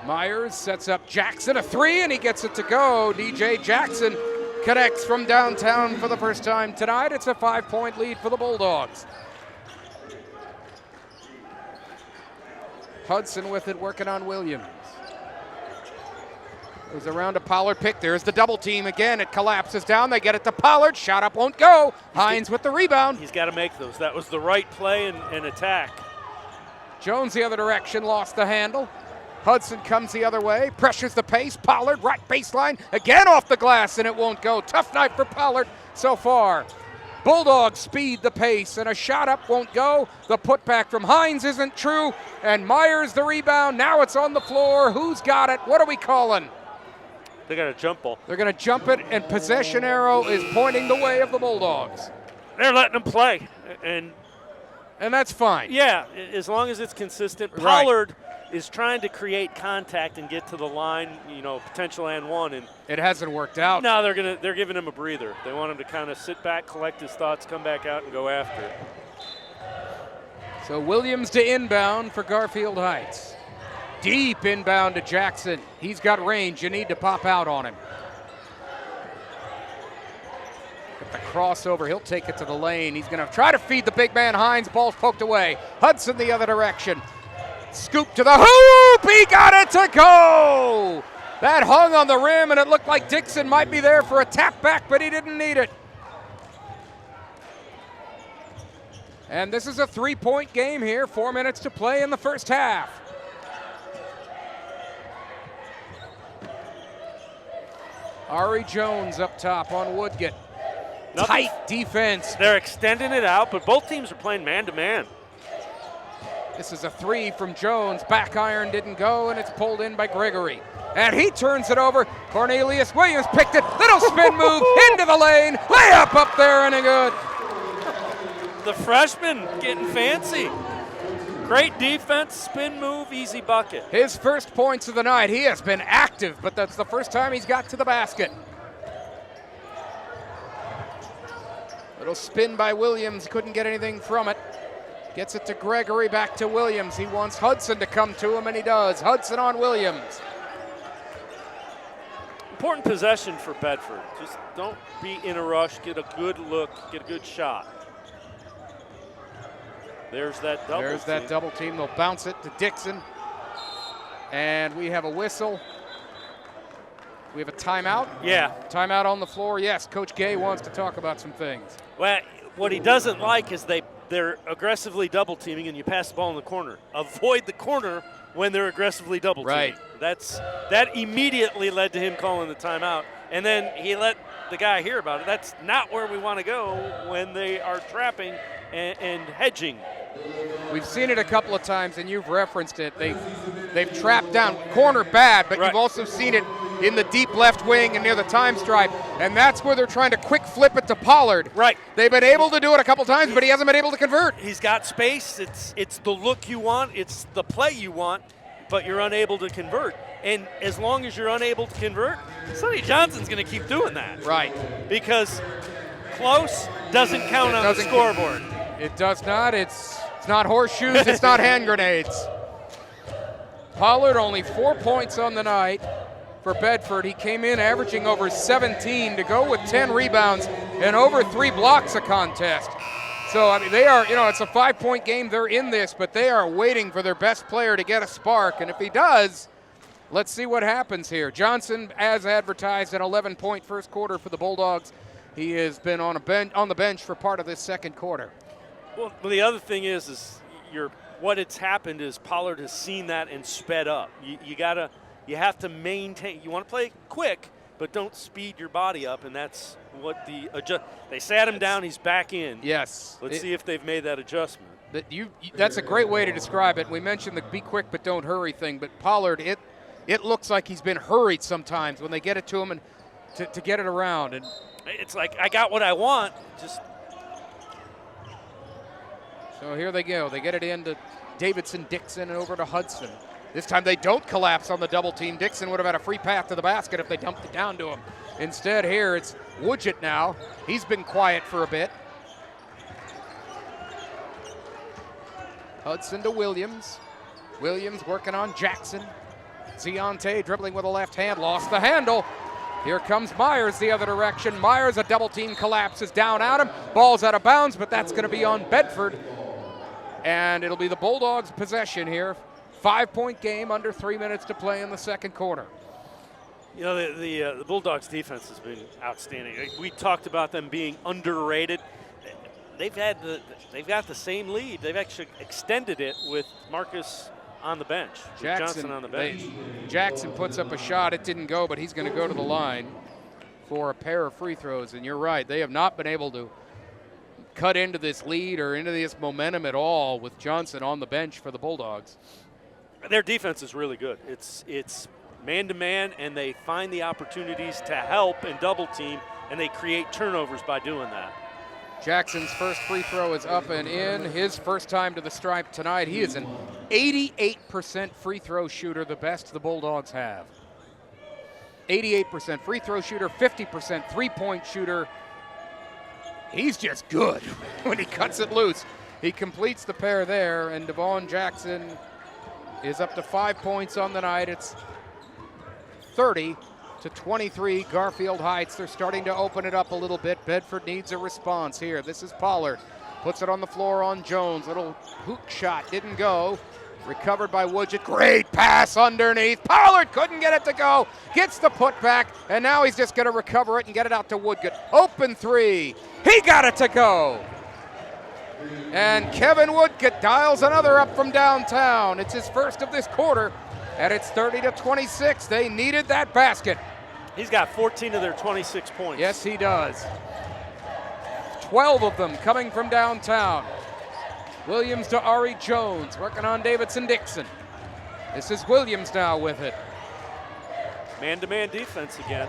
Myers sets up Jackson, a three, and he gets it to go. DJ Jackson connects from downtown for the first time tonight. It's a 5-point lead for the Bulldogs. Hudson with it, working on Williams. Goes around to Pollard, pick. There's the double team again. It collapses down. They get it to Pollard. Shot up won't go. Hines with the rebound. He's got to make those. That was the right play and attack. Jones the other direction, lost the handle. Hudson comes the other way, pressures the pace. Pollard, right baseline, again off the glass, and it won't go. Tough night for Pollard so far. Bulldogs speed the pace, and a shot up won't go. The putback from Hines isn't true, and Myers the rebound. Now it's on the floor. Who's got it? What are we calling? They got a jump ball. They're going to jump it, and possession arrow is pointing the way of the Bulldogs. They're letting them play, and that's fine. Yeah, as long as it's consistent. Pollard is trying to create contact and get to the line, potential and one, and it hasn't worked out. No, they're giving him a breather. They want him to kind of sit back, collect his thoughts, come back out, and go after it. So Williams to inbound for Garfield Heights. Deep inbound to Jackson. He's got range. You need to pop out on him. At the crossover, he'll take it to the lane. He's going to try to feed the big man Hines. Ball's poked away. Hudson the other direction. Scoop to the hoop. He got it to go. That hung on the rim, and it looked like Dixon might be there for a tap back, but he didn't need it. And this is a 3-point game here. 4 minutes to play in the first half. Ari Jones up top on Woodgett. Tight defense. They're extending it out, but both teams are playing man-to-man. This is a three from Jones. Back iron didn't go, and it's pulled in by Gregory. And he turns it over. Cornelius Williams picked it. Little spin move into the lane. Layup up there and a good. The freshman getting fancy. Great defense, spin move, easy bucket. His first points of the night. He has been active, but that's the first time he's got to the basket. Little spin by Williams. Couldn't get anything from it. Gets it to Gregory, back to Williams. He wants Hudson to come to him, and he does. Hudson on Williams. Important possession for Bedford. Just don't be in a rush. Get a good look. Get a good shot. There's that double There's team. that double team. They'll bounce it to Dixon. And we have a whistle. We have a timeout. Yeah. Timeout on the floor. Yes, Coach Gay wants to talk about some things. Well, what he doesn't like is they're aggressively double teaming and you pass the ball in the corner. Avoid the corner when they're aggressively double teaming. Right. That immediately led to him calling the timeout. And then he let the guy hear about it. That's not where we want to go when they are trapping and hedging. We've seen it a couple of times, and you've referenced it. They've trapped down. Corner bad, but You've also seen it in the deep left wing and near the time stripe, and that's where they're trying to quick flip it to Pollard. Right. They've been able to do it a couple times, but he hasn't been able to convert. He's got space. It's the look you want. It's the play you want, but you're unable to convert. And as long as you're unable to convert, Sonny Johnson's going to keep doing that. Right. Because close doesn't count on the scoreboard. It does not. It's not horseshoes. It's not hand grenades. Pollard only 4 points on the night for Bedford. He came in averaging over 17 to go with 10 rebounds and over 3 blocks a contest. So, I mean, they are, it's a 5-point game. They're in this, but they are waiting for their best player to get a spark. And if he does, let's see what happens here. Johnson, as advertised, an 11-point first quarter for the Bulldogs. He has been on the bench for part of this second quarter. Well, the other thing is what it's happened is Pollard has seen that and sped up. You have to maintain. You want to play quick, but don't speed your body up, and that's what they sat him down. He's back in. Yes. Let's see if they've made that adjustment. That's a great way to describe it. We mentioned the be quick but don't hurry thing, but Pollard, it looks like he's been hurried sometimes when they get it to him and to get it around. And it's like, I got what I want. So here they go. They get it into Davidson, Dixon, and over to Hudson. This time they don't collapse on the double team. Dixon would have had a free path to the basket if they dumped it down to him. Instead, here it's Woodgett now. He's been quiet for a bit. Hudson to Williams. Williams working on Jackson. Ziante dribbling with a left hand, lost the handle. Here comes Myers the other direction. Myers, a double team collapses down at him. Ball's out of bounds, but that's going to be on Bedford. And it'll be the Bulldogs' possession here. 5-point game, under 3 minutes to play in the second quarter. You know, the Bulldogs' defense has been outstanding. We talked about them being underrated. They've got the same lead. They've actually extended it with Marcus on the bench. Johnson on the bench. Jackson puts up a shot. It didn't go, but he's going to go to the line for a pair of free throws. And you're right, they have not been able to cut into this lead or into this momentum at all with Johnson on the bench for the Bulldogs. Their defense is really good. It's man-to-man, and they find the opportunities to help and double team, and they create turnovers by doing that. Jackson's first free throw is up and in. His first time to the stripe tonight. He is an 88% free throw shooter, the best the Bulldogs have. 88% free throw shooter, 50% three-point shooter. He's just good when he cuts it loose. He completes the pair there, and Devon Jackson is up to 5 points on the night. It's 30-23, Garfield Heights. They're starting to open it up a little bit. Bedford needs a response here. This is Pollard. Puts it on the floor on Jones. Little hook shot, didn't go. Recovered by Woodgett. Great pass underneath. Pollard couldn't get it to go. Gets the putback, and now he's just going to recover it and get it out to Woodgett. Open three. He got it to go. And Kevin Woodgett dials another up from downtown. It's his first of this quarter, and it's 30-26. They needed that basket. He's got 14 of their 26 points. Yes, he does. 12 of them coming from downtown. Williams to Ari Jones, working on Davidson Dixon. This is Williams now with it. Man-to-man defense again.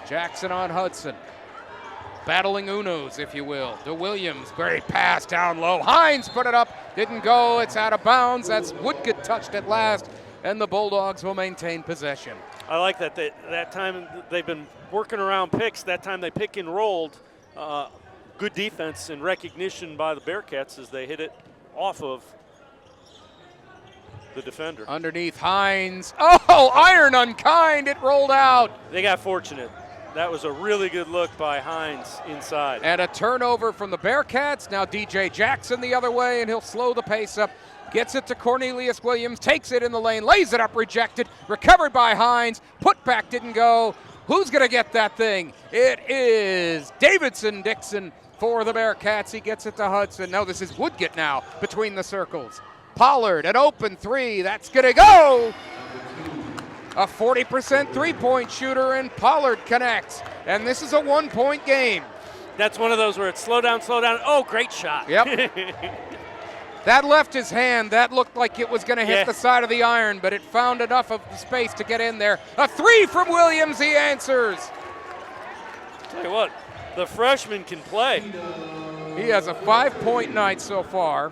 Jackson on Hudson. Battling Unos, if you will, to Williams. Great pass down low. Hines put it up, didn't go. It's out of bounds. That's Woodgett touched it last, and the Bulldogs will maintain possession. I like that. That time they've been working around picks. That time they pick and rolled. Good defense and recognition by the Bearcats as they hit it off of the defender. Underneath Hines. Oh, iron unkind. It rolled out. They got fortunate. That was a really good look by Hines inside. And a turnover from the Bearcats. Now DJ Jackson the other way, and he'll slow the pace up. Gets it to Cornelius Williams, takes it in the lane, lays it up, rejected, recovered by Hines. Putback didn't go. Who's going to get that thing? It is Davidson Dixon for the Bearcats. He gets it to Hudson. No, this is Woodgett now between the circles. Pollard, an open three. That's going to go. A 40% three-point shooter, and Pollard connects. And this is a one-point game. That's one of those where it's slow down, slow down. Oh, great shot. Yep. That left his hand. That looked like it was going to hit the side of the iron, but it found enough of the space to get in there. A three from Williams. He answers. Tell you what, the freshman can play. He has a 5-point night so far.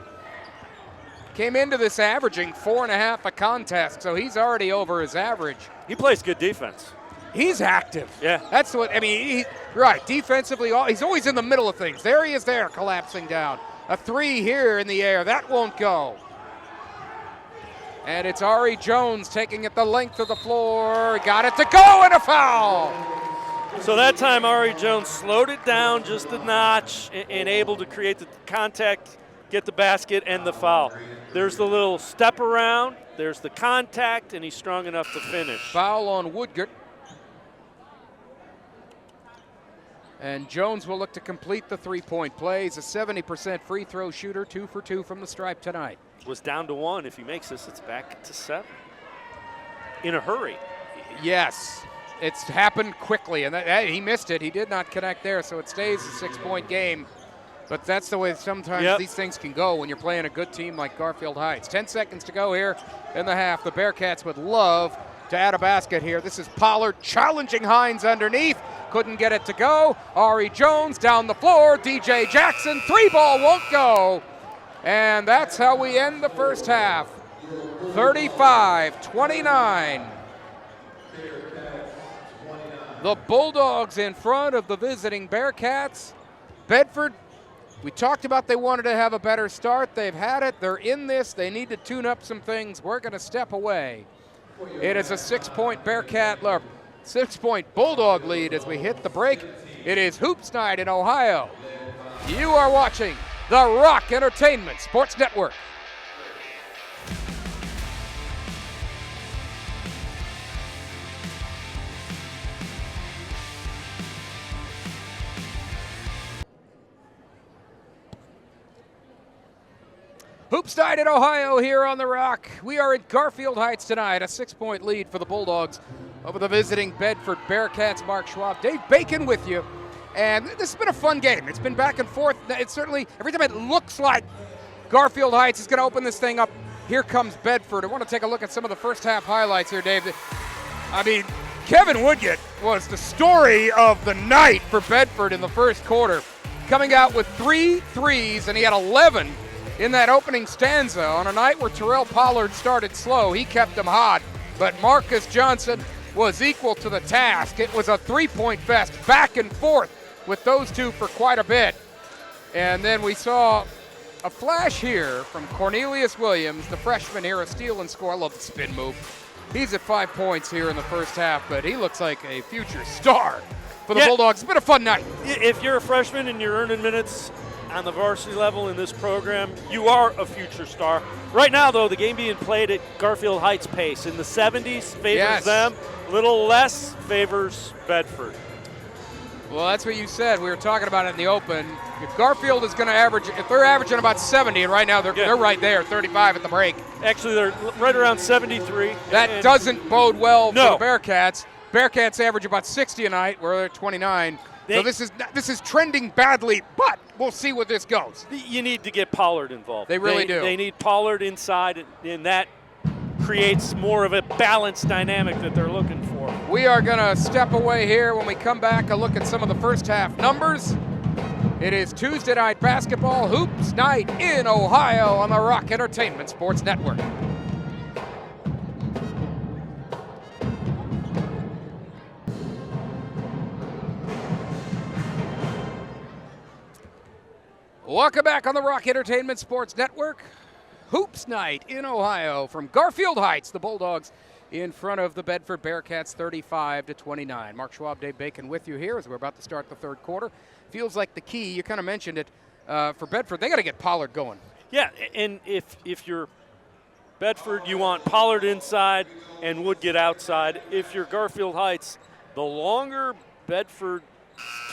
Came into this averaging 4.5 a contest, so he's already over his average. He plays good defense. He's active. Yeah. That's what, I mean, right, defensively, he's always in the middle of things. There he is there, collapsing down. A three here in the air. That won't go. And it's Ari Jones taking it the length of the floor. Got it to go, and a foul. So that time Ari Jones slowed it down just a notch and able to create the contact get the basket and the foul. There's the little step around, there's the contact, and he's strong enough to finish. Foul on Woodgert. And Jones will look to complete the three-point play. He's a 70% free throw shooter, 2 for 2 from the stripe tonight. Was down to 1. If he makes this, it's back to 7. In a hurry. Yes, it's happened quickly, and he missed it. He did not connect there, so it stays a 6-point game. But that's the way sometimes these things can go when you're playing a good team like Garfield Heights. 10 seconds to go here in the half. The Bearcats would love to add a basket here. This is Pollard challenging Hines underneath. Couldn't get it to go. Ari Jones down the floor. DJ Jackson, 3-ball won't go. And that's how we end the first half. 35-29. The Bulldogs in front of the visiting Bearcats. Bedford, we talked about they wanted to have a better start. They've had it. They're in this. They need to tune up some things. We're going to step away. It is a 6-point Bearcat, 6-point Bulldog lead as we hit the break. It is Hoops Night in Ohio. You are watching the Rock Entertainment Sports Network. Hoops Night in Ohio here on The Rock. We are at Garfield Heights tonight, a 6-point lead for the Bulldogs over the visiting Bedford Bearcats. Mark Schwab, Dave Bacon with you. And this has been a fun game. It's been back and forth. It's certainly, every time it looks like Garfield Heights is going to open this thing up, here comes Bedford. I want to take a look at some of the first half highlights here, Dave. I mean, Kevin Woodgett was the story of the night for Bedford in the first quarter, coming out with 3 threes, and he had 11 in that opening stanza on a night where Terrell Pollard started slow. He kept them hot, but Marcus Johnson was equal to the task. It was a 3-point fest, back and forth with those two for quite a bit. And then we saw a flash here from Cornelius Williams, the freshman here, a steal and score. I love the spin move. He's at 5 points here in the first half, but he looks like a future star for the Bulldogs. It's been a fun night. If you're a freshman and you're earning minutes on the varsity level in this program, you are a future star. Right now, though, the game being played at Garfield Heights pace in the 70s favors them. A little less favors Bedford. Well, that's what you said. We were talking about it in the open. If Garfield is going to average, if they're averaging about 70, and right now they're right there, 35 at the break. Actually, they're right around 73. That doesn't bode well for the Bearcats. Bearcats average about 60 a night. We're at 29. So this is trending badly, but we'll see where this goes. You need to get Pollard involved. They really do. They need Pollard inside, and that creates more of a balanced dynamic that they're looking for. We are going to step away here. When we come back, a look at some of the first half numbers. It is Tuesday night basketball, Hoops Night in Ohio on the Rock Entertainment Sports Network. Welcome back on the Rock Entertainment Sports Network. Hoops Night in Ohio from Garfield Heights. The Bulldogs in front of the Bedford Bearcats 35-29. Mark Schwab, Dave Bacon with you here as we're about to start the third quarter. Feels like the key, you kind of mentioned it, for Bedford, they got to get Pollard going. Yeah, and if you're Bedford, you want Pollard inside and Woodgett outside. If you're Garfield Heights, the longer Bedford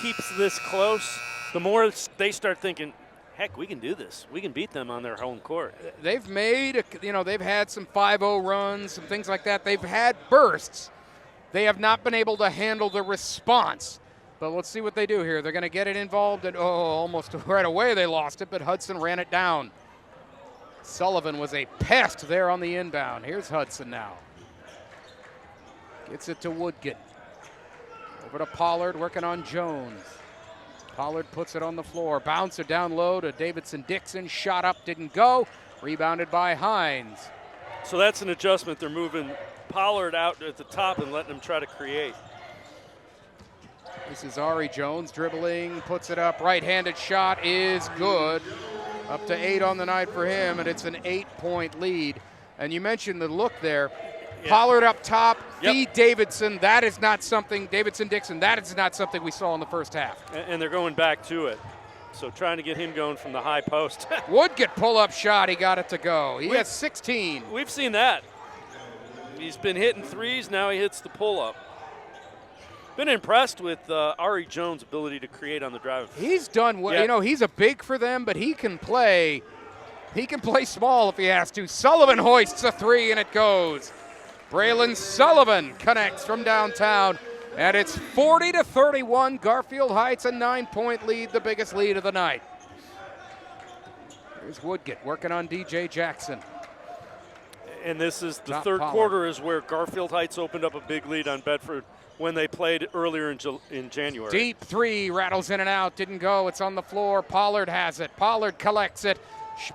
keeps this close, the more they start thinking, heck, we can do this. We can beat them on their home court. They've made, they've had some 5-0 runs, some things like that. They've had bursts. They have not been able to handle the response. But let's see what they do here. They're going to get it involved, and almost right away they lost it, but Hudson ran it down. Sullivan was a pest there on the inbound. Here's Hudson now. Gets it to Woodgett. Over to Pollard, working on Jones. Pollard puts it on the floor. Bouncer down low to Davidson-Dixon. Shot up, didn't go. Rebounded by Hines. So that's an adjustment. They're moving Pollard out at the top and letting him try to create. This is Ari Jones dribbling, puts it up. Right-handed shot is good. Up to 8 on the night for him, and it's an 8-point lead. And you mentioned the look there. Yeah. Pollard up top, feed Davidson. That is not something, Davidson-Dixon, that is not something we saw in the first half. And they're going back to it. So trying to get him going from the high post. Woodgett pull-up shot, he got it to go. He has 16. We've seen that. He's been hitting threes, now he hits the pull-up. Been impressed with Ari Jones' ability to create on the drive. He's done well. Yeah. You know, he's a big for them, but he can play small if he has to. Sullivan hoists a three, and it goes. Braylon Sullivan connects from downtown, and it's 40-31. Garfield Heights, a 9-point lead, the biggest lead of the night. Here's Woodgett working on DJ Jackson. And this is the Not third Pollard. quarter is where Garfield Heights opened up a big lead on Bedford when they played earlier in January. Deep three, rattles in and out, didn't go. It's on the floor. Pollard has it. Pollard collects it.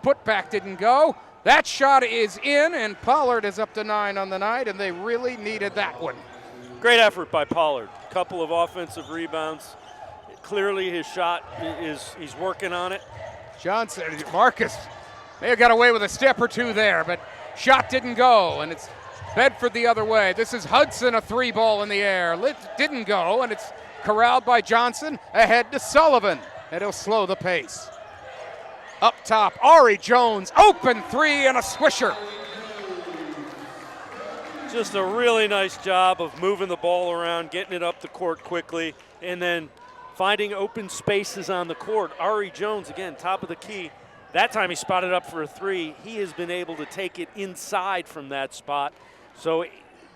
Putback didn't go. That shot is in, and Pollard is up to 9 on the night, and they really needed that one. Great effort by Pollard. Couple of offensive rebounds. Clearly his shot he's working on it. Johnson, Marcus may have got away with a step or two there, but shot didn't go, and it's Bedford the other way. This is Hudson, a three ball in the air. Didn't go, and it's corralled by Johnson, ahead to Sullivan, and he'll slow the pace. Up top, Ari Jones, open three and a swisher. Just a really nice job of moving the ball around, getting it up the court quickly, and then finding open spaces on the court. Ari Jones, again, top of the key. That time he spotted up for a three. He has been able to take it inside from that spot. So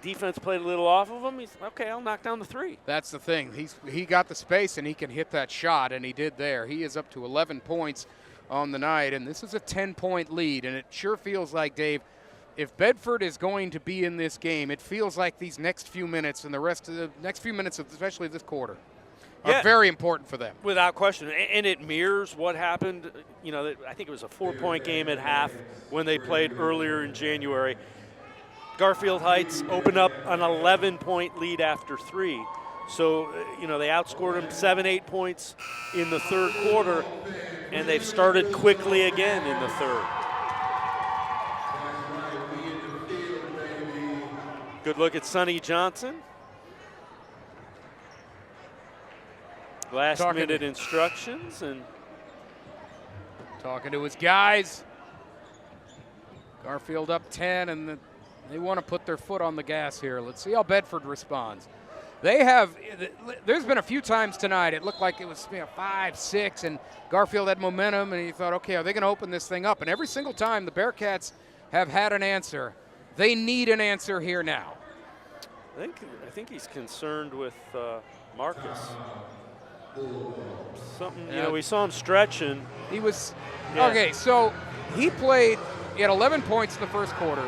defense played a little off of him. He's, okay, I'll knock down the three. That's the thing. He got the space, and he can hit that shot, and he did there. He is up to 11 points on the night, and this is a 10-point lead, and it sure feels like, Dave, if Bedford is going to be in this game, it feels like these next few minutes and the rest of the next few minutes, especially this quarter, are very important for them. Without question, and it mirrors what happened. You know, I think it was a 4-point game at half when they played earlier in January. Garfield Heights opened up an 11-point lead after three. So, you know, they outscored them 7-8 points in the third quarter, and they've started quickly again in the third. Good look at Sonny Johnson. Last minute instructions and talking to his guys. Garfield up 10, and they want to put their foot on the gas here. Let's see how Bedford responds. There's been a few times tonight it looked like it was 5, 6, and Garfield had momentum, and you thought, okay, are they going to open this thing up? And every single time the Bearcats have had an answer, they need an answer here now. I think he's concerned with Marcus. Something, you know, we saw him stretching. He was, okay, so he had 11 points in the first quarter,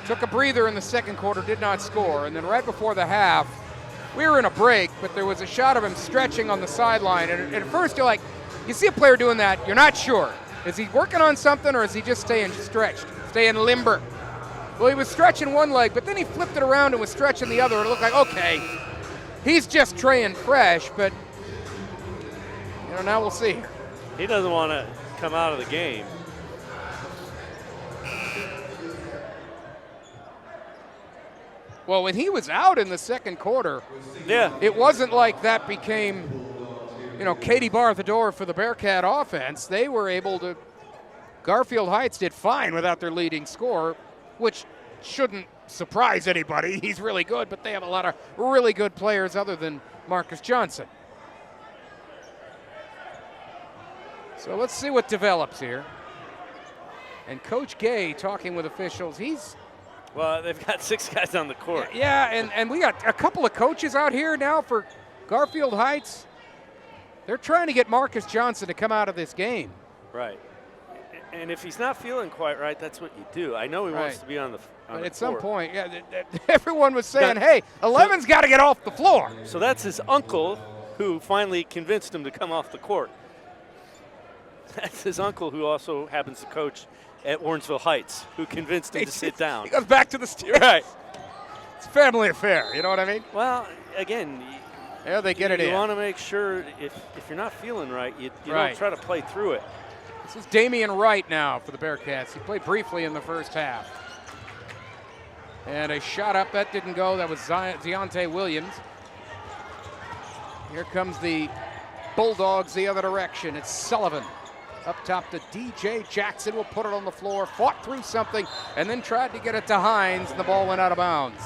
took a breather in the second quarter, did not score, and then right before the half, we were in a break, but there was a shot of him stretching on the sideline, and at first you're like, you see a player doing that, you're not sure. Is he working on something, or is he just staying stretched, staying limber? Well, he was stretching one leg, but then he flipped it around and was stretching the other, and it looked like, okay, he's just traying fresh, but you know, now we'll see. He doesn't want to come out of the game. Well, when he was out in the second quarter, yeah, it wasn't like that became, you know, Katie bar at the door for the Bearcat offense. They were able to, Garfield Heights did fine without their leading scorer, which shouldn't surprise anybody. He's really good, but they have a lot of really good players other than Marcus Johnson. So let's see what develops here. And Coach Gay talking with officials. Well, they've got 6 guys on the court. Yeah, and we got a couple of coaches out here now for Garfield Heights. They're trying to get Marcus Johnson to come out of this game. Right. And if he's not feeling quite right, that's what you do. I know he wants to be on the But the at some court. point, everyone was saying, hey, 11's got to get off the floor. So that's his uncle who finally convinced him to come off the court. That's his uncle who also happens to coach at Warrensville Heights, who convinced him to sit down. He goes back to the stairs. Right. It's a family affair, you know what I mean? Well, again, Yeah, they get it in. You want to make sure if you're not feeling right, you don't try to play through it. This is Damian Wright now for the Bearcats. He played briefly in the first half. And a shot up, that didn't go. That was Deontay Williams. Here comes the Bulldogs the other direction. It's Sullivan. Up top to DJ Jackson, will put it on the floor, fought through something, and then tried to get it to Hines, and the ball went out of bounds.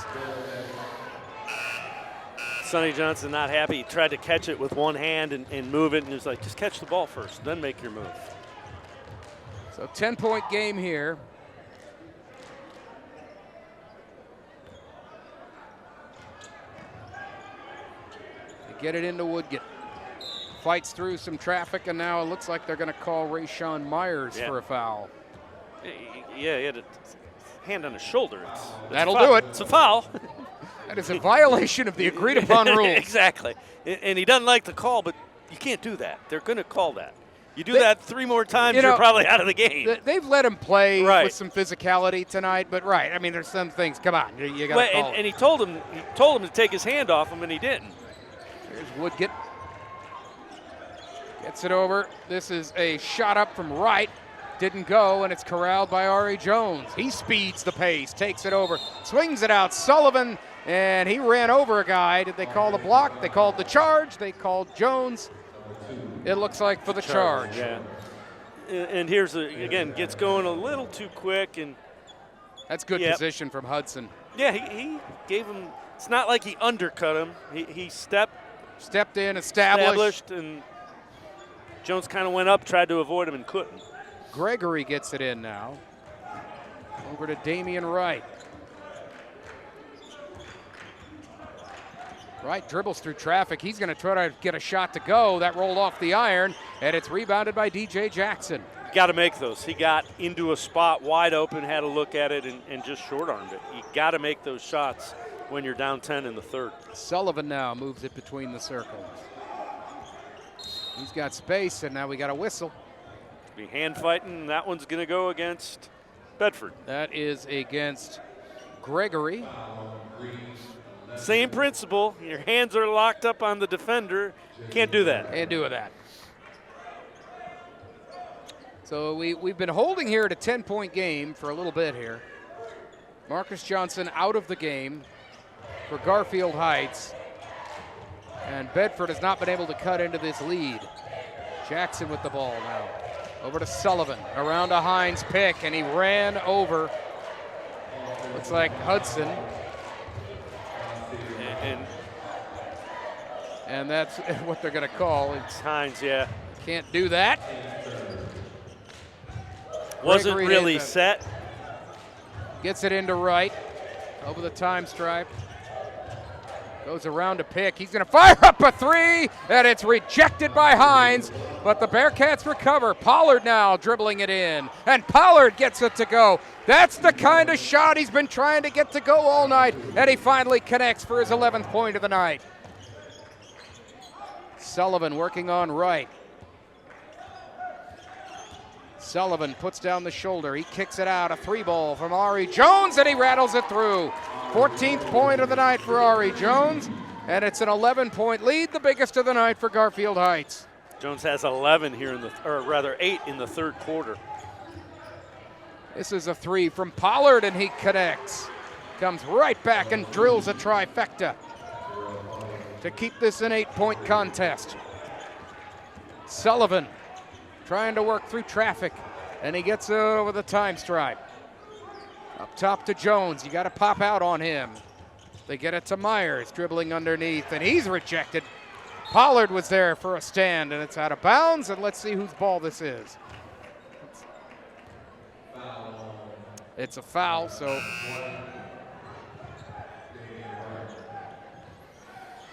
Sonny Johnson not happy. He tried to catch it with one hand and move it, and he was like, just catch the ball first, then make your move. So 10-point game here. They get it into Woodgett. Fights through some traffic, and now it looks like they're going to call Rayshawn Myers for a foul. Yeah, he had a hand on his shoulder. That'll do it. It's a foul. That is a violation of the agreed-upon rules. Exactly. And he doesn't like the call, but you can't do that. They're going to call that. You do that 3 more times, you're probably out of the game. They've let him play with some physicality tonight, but I mean, there's some things. Come on, you got to call it. And he told him to take his hand off him, and he didn't. Here's Woodgett. Gets it over. This is a shot up from right. Didn't go, and it's corralled by Ari Jones. He speeds the pace, takes it over, swings it out. Sullivan, and he ran over a guy. Did they call the block? They called the charge. They called Jones. It looks like for the charge. Yeah. And here's, again, gets going a little too quick. And that's good position from Hudson. Yeah, he gave him, it's not like he undercut him. He stepped in, established, and Jones kind of went up, tried to avoid him, and couldn't. Gregory gets it in now. Over to Damian Wright. Wright dribbles through traffic. He's going to try to get a shot to go. That rolled off the iron, and it's rebounded by DJ Jackson. Got to make those. He got into a spot wide open, had a look at it, and just short-armed it. You got to make those shots when you're down 10 in the third. Sullivan now moves it between the circles. He's got space, and now we got a whistle. Be hand fighting. That one's going to go against Bedford. That is against Gregory. Same principle. Your hands are locked up on the defender. Can't do that. Can't do that. So we've been holding here at a 10-point game for a little bit here. Marcus Johnson out of the game for Garfield Heights. And Bedford has not been able to cut into this lead. Jackson with the ball now. Over to Sullivan, around a Hines pick, and he ran over, looks like Hudson. And that's what they're going to call. It's Hines, yeah. Can't do that. Wasn't really set. Gets it into Wright, over the time stripe. Goes around to pick. He's going to fire up a three, and it's rejected by Hines, but the Bearcats recover. Pollard now dribbling it in, and Pollard gets it to go. That's the kind of shot he's been trying to get to go all night, and he finally connects for his 11th point of the night. Sullivan working on Wright. Sullivan puts down the shoulder. He kicks it out. A three ball from Ari Jones, and he rattles it through. 14th point of the night for Ari Jones, and it's an 11-point lead, the biggest of the night for Garfield Heights. Jones has 11 here or rather 8 in the third quarter. This is a three from Pollard, and he connects. Comes right back and drills a trifecta to keep this an 8-point contest. Sullivan trying to work through traffic, and he gets it over the time stripe. Up top to Jones. You got to pop out on him. They get it to Myers, dribbling underneath, and he's rejected. Pollard was there for a stand, and it's out of bounds, and let's see whose ball this is. It's a foul, so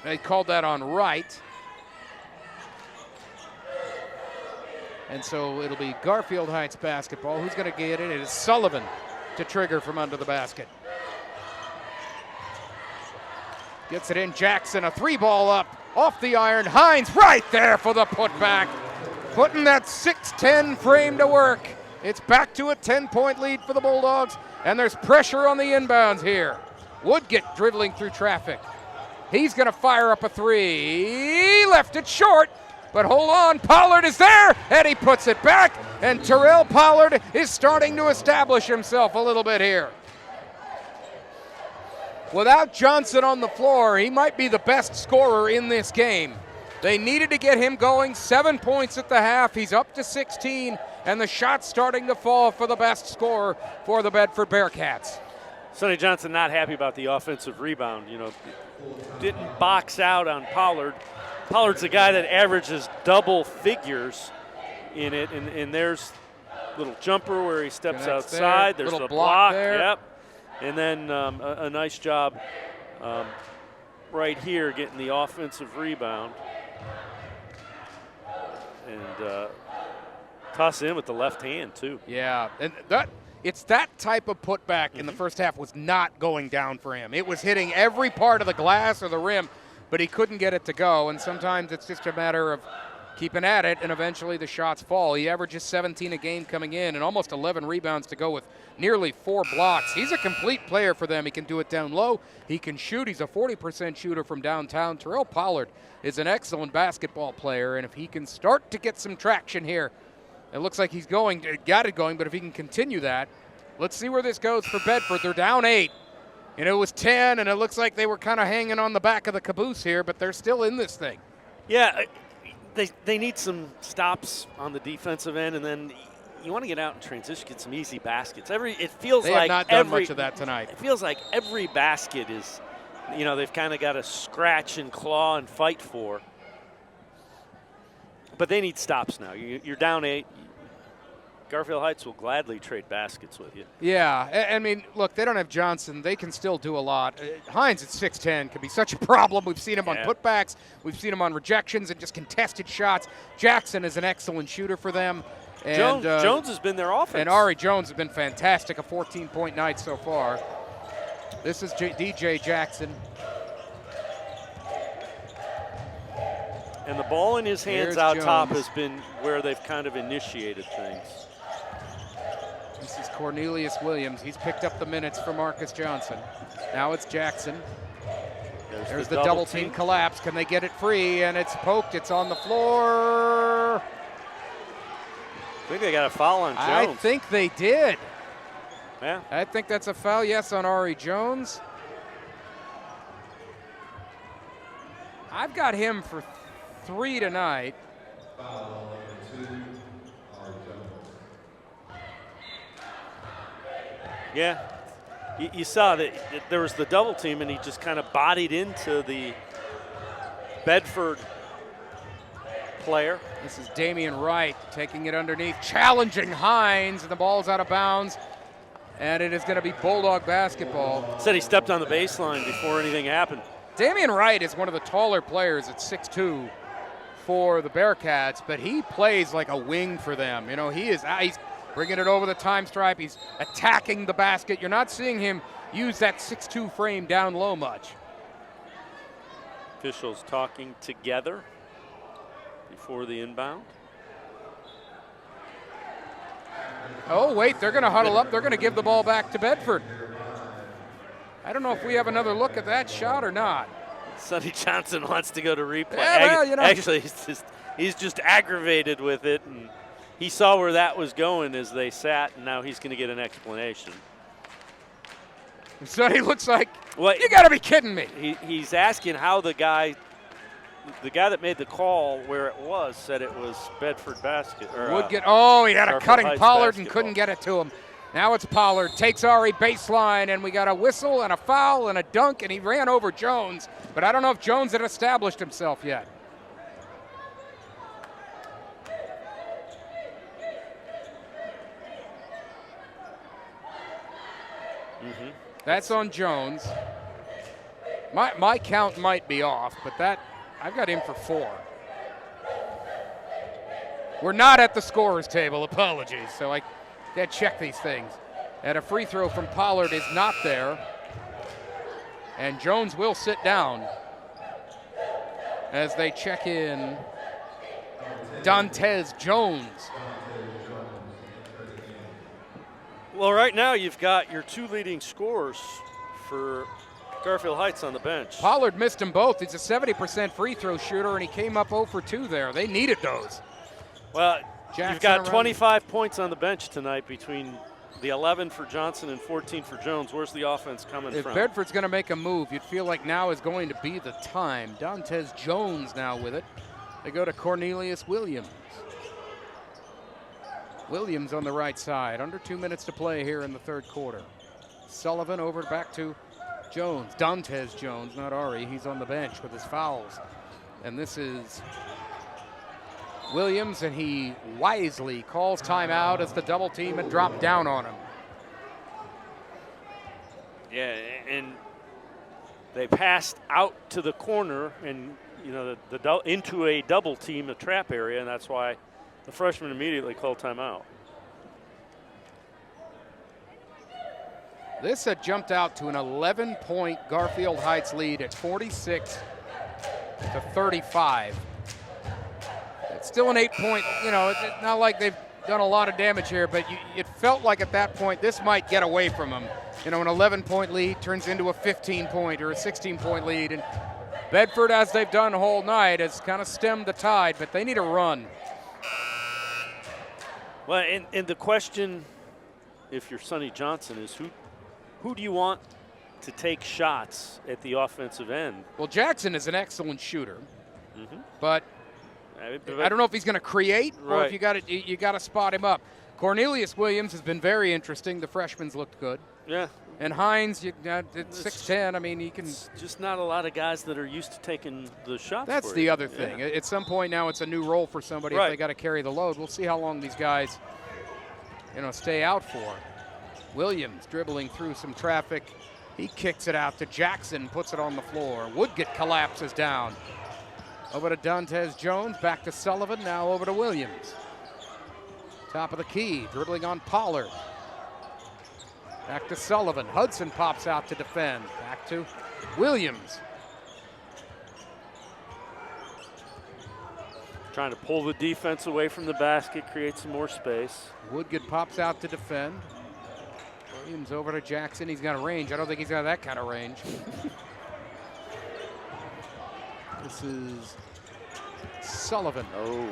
they called that on Wright. And so it'll be Garfield Heights basketball. Who's going to get it? It is Sullivan to trigger from under the basket. Gets it in, Jackson, a three ball up, off the iron. Hines right there for the putback. Putting that 6'10" frame to work. It's back to a 10-point lead for the Bulldogs, and there's pressure on the inbounds here. Woodgett dribbling through traffic. He's going to fire up a three. He left it short, but hold on, Pollard is there, and he puts it back, and Terrell Pollard is starting to establish himself a little bit here. Without Johnson on the floor, he might be the best scorer in this game. They needed to get him going. 7 points at the half. He's up to 16, and the shot's starting to fall for the best scorer for the Bedford Bearcats. Sonny Johnson not happy about the offensive rebound. Didn't box out on Pollard. Pollard's a guy that averages double figures in it, and there's a little jumper where he steps outside. There's little the block. there. Yep. And then a nice job right here getting the offensive rebound. And toss in with the left hand, too. Yeah, and it's that type of putback in the first half was not going down for him. It was hitting every part of the glass or the rim, but he couldn't get it to go. And sometimes it's just a matter of keeping at it, and eventually the shots fall. He averages 17 a game coming in and almost 11 rebounds to go with nearly 4 blocks. He's a complete player for them. He can do it down low. He can shoot. He's a 40% shooter from downtown. Terrell Pollard is an excellent basketball player, and if he can start to get some traction here, it looks like he's got it going, but if he can continue that, let's see where this goes for Bedford. They're down 8. And it was 10, and it looks like they were kind of hanging on the back of the caboose here, but they're still in this thing. Yeah, they need some stops on the defensive end, and then you want to get out and transition, get some easy baskets. It feels they like have not done much of that tonight. It feels like every basket is, they've kind of got to scratch and claw and fight for. But they need stops now. You're down 8. Garfield Heights will gladly trade baskets with you. Yeah, I mean, look, they don't have Johnson. They can still do a lot. Hines at 6'10" could be such a problem. We've seen him on putbacks. We've seen him on rejections and just contested shots. Jackson is an excellent shooter for them. And, Jones has been their offense. And Ari Jones has been fantastic, a 14-point night so far. This is DJ Jackson. And the ball in his hands Here's out Jones. top has been where they've kind of initiated things. This is Cornelius Williams. He's picked up the minutes for Marcus Johnson. Now it's Jackson. There's the double team collapse. Can they get it free? And it's poked. It's on the floor. I think they got a foul on Jones. I think they did. Yeah. I think that's a foul, yes, on Ari Jones. I've got him for 3 tonight. Yeah, you saw that there was the double team, and he just kind of bodied into the Bedford player. This is Damian Wright taking it underneath, challenging Hines, and the ball's out of bounds, and it is going to be Bulldog basketball. Said he stepped on the baseline before anything happened. Damian Wright is one of the taller players at 6'2" for the Bearcats, but he plays like a wing for them. He's bringing it over the time stripe. He's attacking the basket. You're not seeing him use that 6'2" frame down low much. Officials talking together before the inbound. Oh, wait, they're going to huddle up. They're going to give the ball back to Bedford. I don't know if we have another look at that shot or not. Sonny Johnson wants to go to replay. Yeah, well, Actually, he's just aggravated with it, and he saw where that was going as they sat, and now he's going to get an explanation. Sonny looks like, you got to be kidding me. He's asking how the guy that made the call where it was said it was Bedford basket. He had a cutting Heights Pollard and basketball. couldn't get it to him. Now it's Pollard, takes Ari baseline, and we got a whistle and a foul and a dunk, and he ran over Jones, but I don't know if Jones had established himself yet. That's on Jones. My count might be off, but I've got him for 4. We're not at the scorer's table, apologies, so I got to check these things. And a free throw from Pollard is not there. And Jones will sit down as they check in Dantes Jones. Well, right now you've got your 2 leading scorers for Garfield Heights on the bench. Pollard missed them both. He's a 70% free throw shooter, and he came up 0 for 2 there. They needed those. Well, Jackson you've got around. 25 points on the bench tonight between the 11 for Johnson and 14 for Jones. Where's the offense coming If from? Bedford's going to make a move, you'd feel like now is going to be the time. Dantes Jones now with it. They go to Cornelius Williams. Williams on the right side. Under 2 minutes to play here in the third quarter. Sullivan over back to Jones. Dantes Jones, not Ari. He's on the bench with his fouls. And this is Williams, and he wisely calls timeout as the double team had dropped down on him. Yeah, and they passed out to the corner and, you know, into a double team, a trap area, and that's why the freshman immediately called timeout. This had jumped out to an 11-point Garfield Heights lead at 46-35. It's still an 8-point, you know, it's not like they've done a lot of damage here, but it felt like at that point this might get away from them. You know, an 11-point lead turns into a 15-point or a 16-point lead, and Bedford, as they've done the whole night, has kind of stemmed the tide, but they need a run. Well, and the question, if you're Sonny Johnson, is who do you want to take shots at the offensive end? Well, Jackson is an excellent shooter, but I don't know if he's going to create or if you got to spot him up. Cornelius Williams has been very interesting. The freshman's looked good. Yeah. And Hines, it's 6'10". I mean, he can. It's just not a lot of guys that are used to taking the shots. That's the other thing. Yeah. At some point now, it's a new role for somebody if they got to carry the load. We'll see how long these guys, you know, stay out for. Williams dribbling through some traffic. He kicks it out to Jackson, puts it on the floor. Woodgett collapses down. Over to Dantes Jones, back to Sullivan, now over to Williams. Top of the key, dribbling on Pollard. Back to Sullivan. Hudson pops out to defend. Back to Williams. Trying to pull the defense away from the basket, create some more space. Woodgett pops out to defend. Williams over to Jackson. He's got a range. I don't think he's got that kind of range. This is Sullivan. Oh.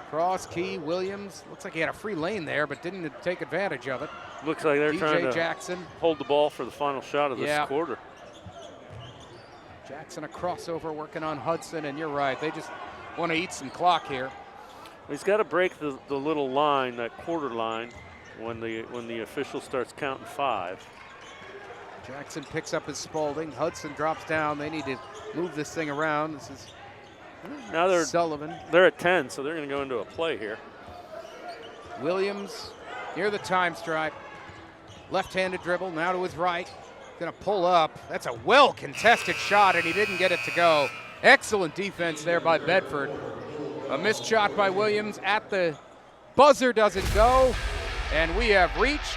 Cross key, Williams. Looks like he had a free lane there, but didn't take advantage of it. Looks like they're trying to Jackson hold the ball for the final shot of this quarter. Jackson a crossover working on Hudson, and you're right. They just want to eat some clock here. He's got to break the little line, that quarter line, when the official starts counting 5. Jackson picks up his Spalding. Hudson drops down. They need to move this thing around. This is now Sullivan. They're at 10, so they're going to go into a play here. Williams near the time stripe. Left-handed dribble, now to his right. Going to pull up. That's a well-contested shot, and he didn't get it to go. Excellent defense there by Bedford. A missed shot by Williams at the buzzer doesn't go, and we have reached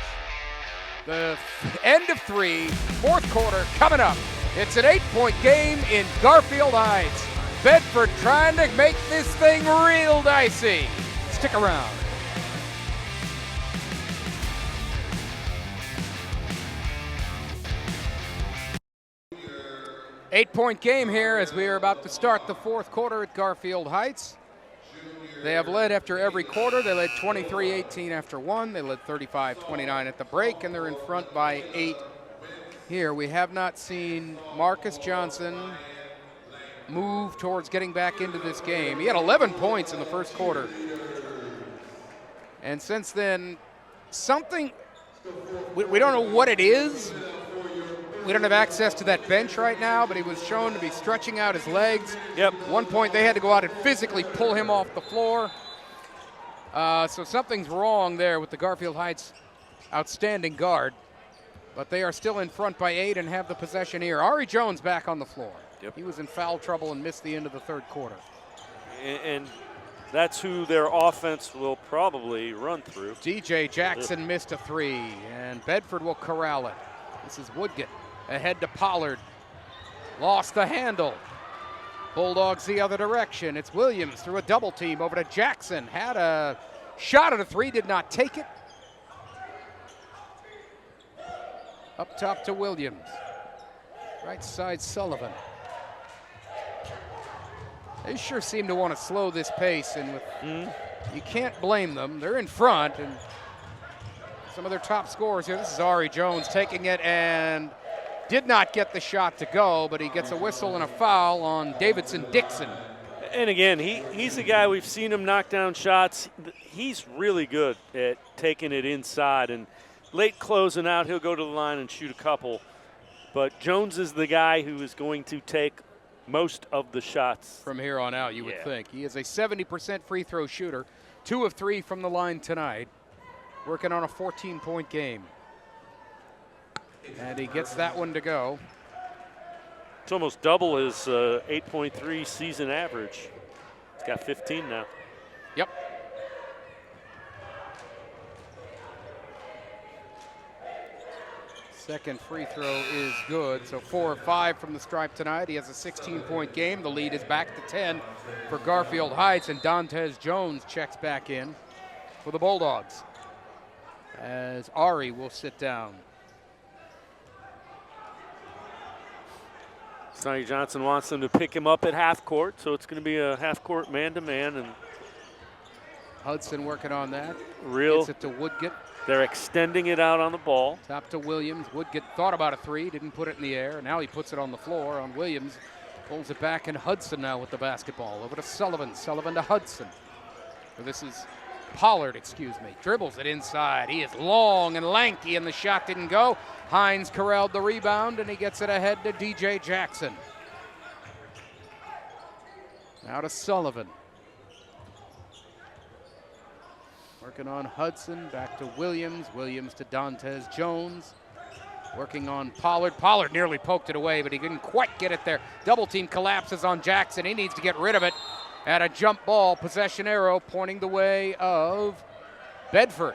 the end of 3, fourth quarter coming up. It's an 8-point game in Garfield Heights. Bedford trying to make this thing real dicey. Stick around. Eight-point game here as we are about to start the fourth quarter at Garfield Heights. They have led after every quarter. They led 23-18 after one. They led 35-29 at the break, and they're in front by 8 here. We have not seen Marcus Johnson move towards getting back into this game. He had 11 points in the first quarter. And since then, something, we don't know what it is. We don't have access to that bench right now, but he was shown to be stretching out his legs. Yep. At one point, they had to go out and physically pull him off the floor. So something's wrong there with the Garfield Heights outstanding guard. But they are still in front by 8 and have the possession here. Ari Jones back on the floor. Yep. He was in foul trouble and missed the end of the third quarter. And that's who their offense will probably run through. DJ Jackson missed a 3, and Bedford will corral it. This is Woodgett ahead to Pollard. Lost the handle. Bulldogs the other direction. It's Williams through a double team over to Jackson. Had a shot at a 3, did not take it. Up top to Williams. Right side Sullivan. They sure seem to want to slow this pace, and you can't blame them. They're in front, and some of their top scorers here. This is Ari Jones taking it and did not get the shot to go, but he gets a whistle and a foul on Davidson Dixon. And again, he's a guy, we've seen him knock down shots. He's really good at taking it inside. And late closing out, he'll go to the line and shoot a couple. But Jones is the guy who is going to take most of the shots. From here on out, you would think. He is a 70% free throw shooter. 2 of 3 from the line tonight. Working on a 14-point game. And he gets that one to go. It's almost double his 8.3 season average. He's got 15 now. Yep. Second free throw is good, so 4 of 5 from the stripe tonight. He has a 16-point game. The lead is back to 10 for Garfield Heights, and Dantes Jones checks back in for the Bulldogs as Ari will sit down. Sonny Johnson wants them to pick him up at half court, so it's going to be a half court man-to-man. And Hudson working on that. Gets it to Woodgett. They're extending it out on the ball. Top to Williams. Woodgett thought about a 3, didn't put it in the air. Now he puts it on the floor on Williams. Pulls it back, and Hudson now with the basketball. Over to Sullivan. Sullivan to Hudson. So this is Pollard, excuse me. Dribbles it inside. He is long and lanky, and the shot didn't go. Hines corralled the rebound, and he gets it ahead to DJ Jackson. Now to Sullivan. Working on Hudson, back to Williams. Williams to Dantes Jones. Working on Pollard. Pollard nearly poked it away, but he didn't quite get it there. Double team collapses on Jackson. He needs to get rid of it. At a jump ball, possession arrow pointing the way of Bedford.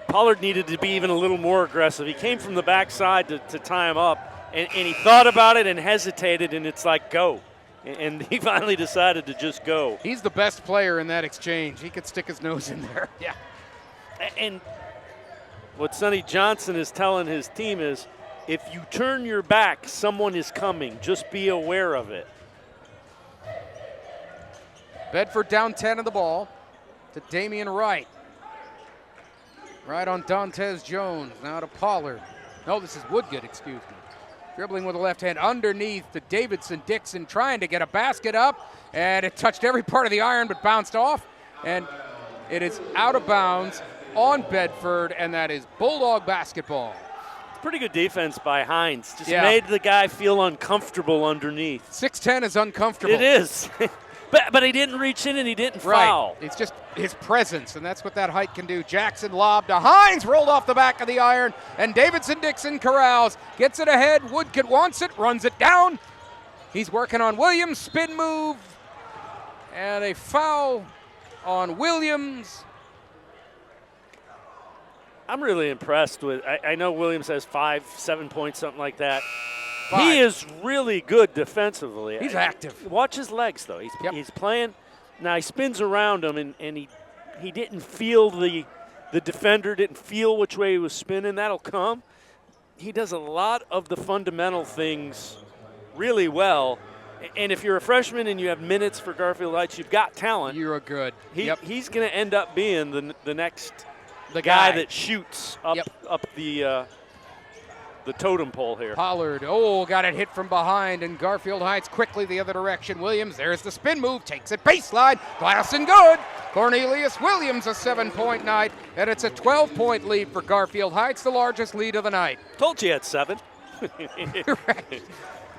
Pollard needed to be even a little more aggressive. He came from the backside to tie him up, and he thought about it and hesitated, and it's like, go. And he finally decided to just go. He's the best player in that exchange. He could stick his nose in there. Yeah. And what Sonny Johnson is telling his team is, if you turn your back, someone is coming. Just be aware of it. Bedford down 10 of the ball to Damian Wright. Right on Dantes Jones. Now to Pollard. No, this is Woodgett, excuse me. Dribbling with the left hand underneath to Davidson Dixon, trying to get a basket up, and it touched every part of the iron but bounced off, and it is out of bounds on Bedford, and that is Bulldog basketball. Pretty good defense by Hines. Just made the guy feel uncomfortable underneath. 6'10" is uncomfortable. It is. But he didn't reach in and he didn't foul. It's just his presence, and that's what that height can do. Jackson lobbed to Hines, rolled off the back of the iron, and Davidson Dixon corrals, gets it ahead. Woodgett wants it, runs it down. He's working on Williams, spin move, and a foul on Williams. I'm really impressed with, I know Williams has 5-7 points, something like that. 5. He is really good defensively. He's active. Watch his legs, though. He's playing. Now, he spins around him, and he didn't feel the defender, didn't feel which way he was spinning. That'll come. He does a lot of the fundamental things really well. And if you're a freshman and you have minutes for Garfield Heights, you've got talent. You're good. He's going to end up being the next guy that shoots up the totem pole here. Pollard, got it hit from behind, and Garfield Heights quickly the other direction. Williams, there's the spin move, takes it baseline, glass and good. Cornelius Williams, a 7-point night, and it's a 12-point lead for Garfield Heights, the largest lead of the night. Told you had 7. You're right.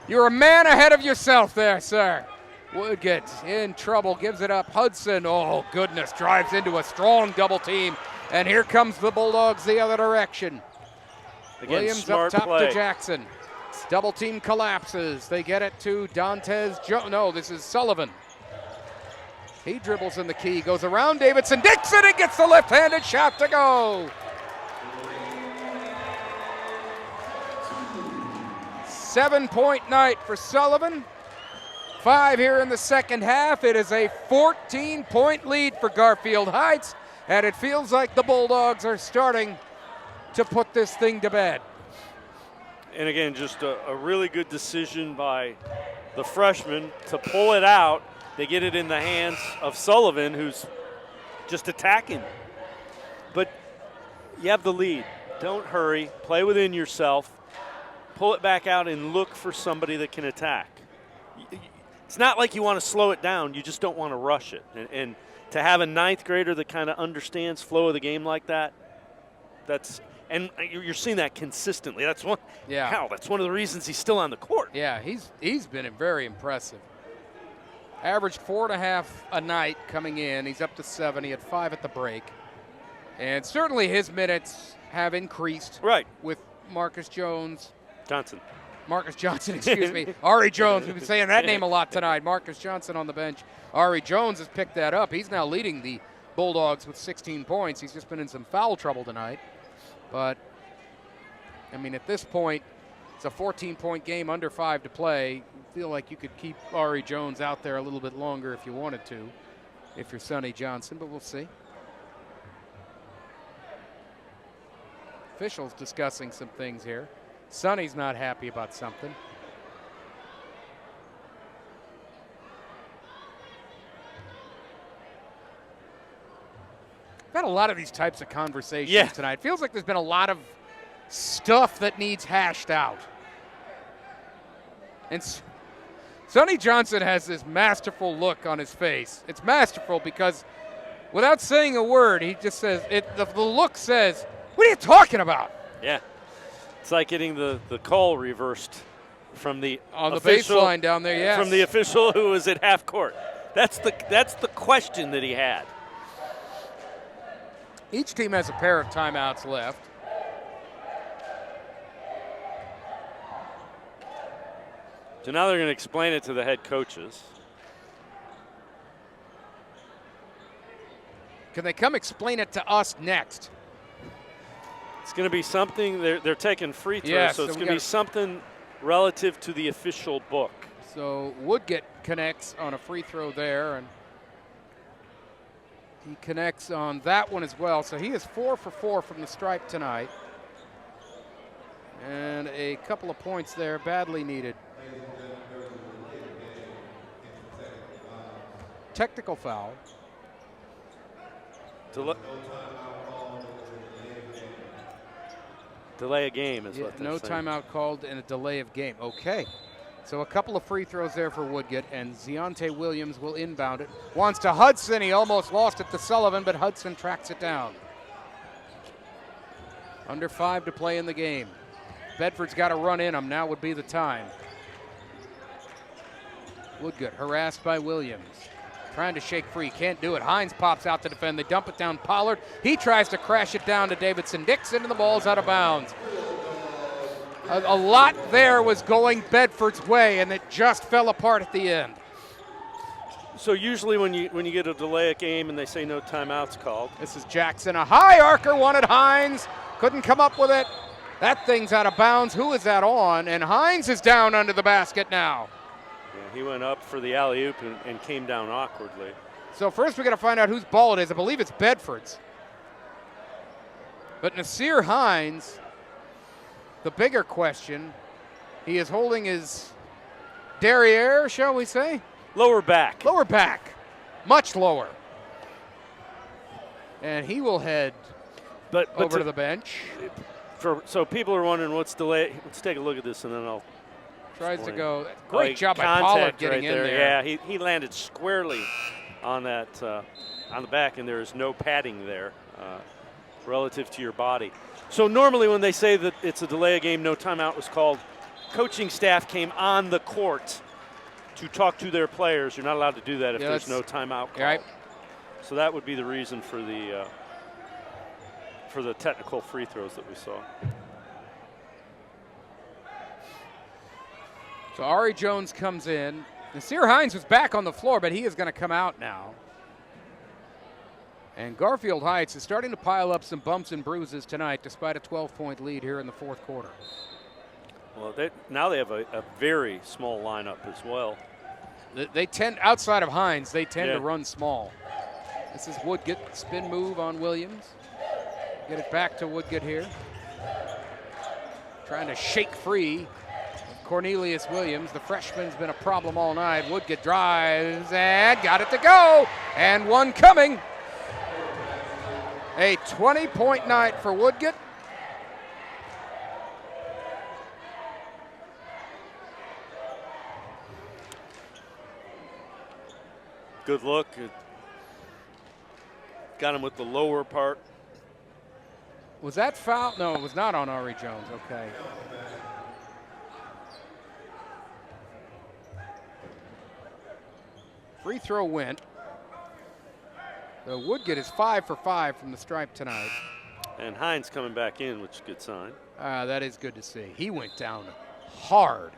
You're a man ahead of yourself there, sir. Woodgett in trouble, gives it up. Hudson, oh goodness, drives into a strong double team, and here comes the Bulldogs the other direction. Again, Williams up top play. to Jackson. Double team collapses. They get it to Dantes Jones. No, this is Sullivan. He dribbles in the key, goes around Davidson Dixon and gets the left-handed shot to go. 7-point night for Sullivan. 5 here in the second half. It is a 14-point lead for Garfield Heights, and it feels like the Bulldogs are starting to put this thing to bed. And again, just a really good decision by the freshman to pull it out. They get it in the hands of Sullivan, who's just attacking. But you have the lead. Don't hurry. Play within yourself. Pull it back out and look for somebody that can attack. it's not like you want to slow it down. You just don't want to rush it. And to have a ninth grader that kind of understands flow of the game like that, and you're seeing that consistently. That's one. Yeah. Hell, that's one of the reasons he's still on the court. Yeah, he's been very impressive. Averaged 4.5 a night coming in. He's up to 7. He had 5 at the break. And certainly his minutes have increased. Right. With Marcus Johnson, excuse me. Ari Jones, we've been saying that name a lot tonight. Marcus Johnson on the bench. Ari Jones has picked that up. He's now leading the Bulldogs with 16 points. He's just been in some foul trouble tonight. But, I mean, at this point, it's a 14-point game, under 5 to play. You feel like you could keep Ari Jones out there a little bit longer if you wanted to, if you're Sonny Johnson, but we'll see. Officials discussing some things here. Sonny's not happy about something. I've had a lot of these types of conversations tonight. It feels like there's been a lot of stuff that needs hashed out. And Sonny Johnson has this masterful look on his face. It's masterful because without saying a word, he just says, the look says, what are you talking about? Yeah. It's like getting the call reversed from the on the official, baseline down there, yes. From the official who was at half court. That's the question that he had. Each team has a pair of timeouts left. So now they're going to explain it to the head coaches. Can they come explain it to us next? It's going to be something, they're taking free throws, yes, so it's going to be something relative to the official book. So Woodgett connects on a free throw there, and he connects on that one as well. So he is 4 for 4 from the stripe tonight. And a couple of points there, badly needed. Technical foul. Delay a game is what they're no saying. timeout called and a delay of game. Okay. So a couple of free throws there for Woodgett, and Deontay Williams will inbound it. Wants to Hudson. He almost lost it to Sullivan, but Hudson tracks it down. Under 5 to play in the game. Bedford's got to run in him. Now would be the time. Woodgett harassed by Williams. Trying to shake free, can't do it. Hines pops out to defend. They dump it down Pollard. He tries to crash it down to Davidson-Dixon, and the ball's out of bounds. A lot there was going Bedford's way, and it just fell apart at the end. So usually when you get a delay a game and they say no timeouts called. This is Jackson. A high arcer wanted Hines. Couldn't come up with it. That thing's out of bounds. Who is that on? And Hines is down under the basket now. Yeah, he went up for the alley-oop and came down awkwardly. So first we got to find out whose ball it is. I believe it's Bedford's. But Nasir Hines, the bigger question, he is holding his derriere, shall we say? Lower back. Lower back. Much lower. And he will head over to the bench. So people are wondering what's delay. Let's take a look at this and then I'll tries explain. to go. Great job by Pollard getting in there. Yeah, he landed squarely on that on the back, and there is no padding there relative to your body. So normally when they say that it's a delay a game, no timeout was called, coaching staff came on the court to talk to their players. You're not allowed to do that if there's no timeout called. Right. So that would be the reason for the technical free throws that we saw. So Ari Jones comes in. Nasir Hines was back on the floor, but he is going to come out now. And Garfield Heights is starting to pile up some bumps and bruises tonight, despite a 12-point lead here in the fourth quarter. Well, now they have a very small lineup as well. They tend, outside of Hines, they tend to run small. This is Woodgett, spin move on Williams. Get it back to Woodgett here. Trying to shake free Cornelius Williams. The freshman's been a problem all night. Woodgett drives and got it to go. And one coming. A 20-point night for Woodgett. Good look. Got him with the lower part. Was that foul? No, it was not on Ari Jones. Okay. Free throw went. So Woodgett is 5 for 5 from the stripe tonight. And Hines coming back in, which is a good sign. That is good to see. He went down hard.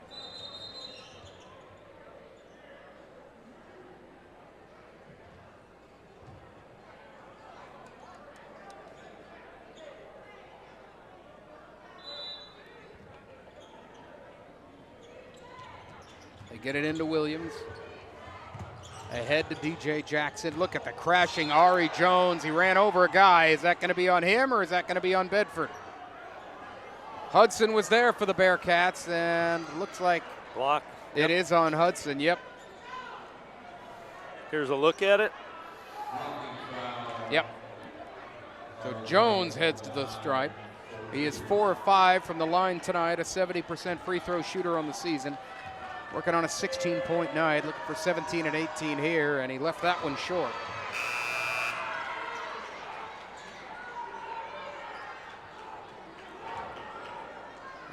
They get it into Williams. Ahead to DJ Jackson. Look at the crashing Ari Jones. He ran over a guy. Is that going to be on him or is that going to be on Bedford? Hudson was there for the Bearcats, and looks like block. It is on Hudson. Yep. Here's a look at it. Yep. So Jones heads to the stripe. He is 4 of 5 from the line tonight, a 70% free throw shooter on the season. Working on a 16-point night, looking for 17 and 18 here, and he left that one short.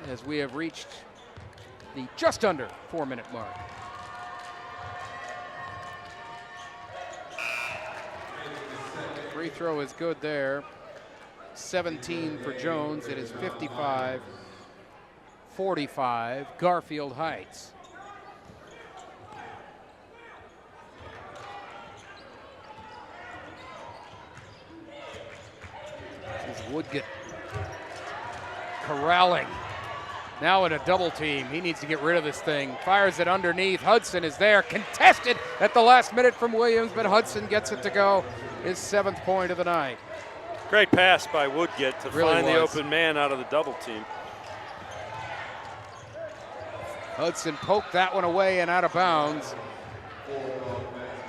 As we have reached the just under 4-minute mark. Free throw is good there. 17 for Jones. It is 55-45, Garfield Heights. This is Woodgett corralling. Now in a double team. He needs to get rid of this thing. Fires it underneath. Hudson is there. Contested at the last minute from Williams, but Hudson gets it to go. His 7th point of the night. Great pass by Woodgett to Really find the was. open man out of the double team. Hudson poked that one away and out of bounds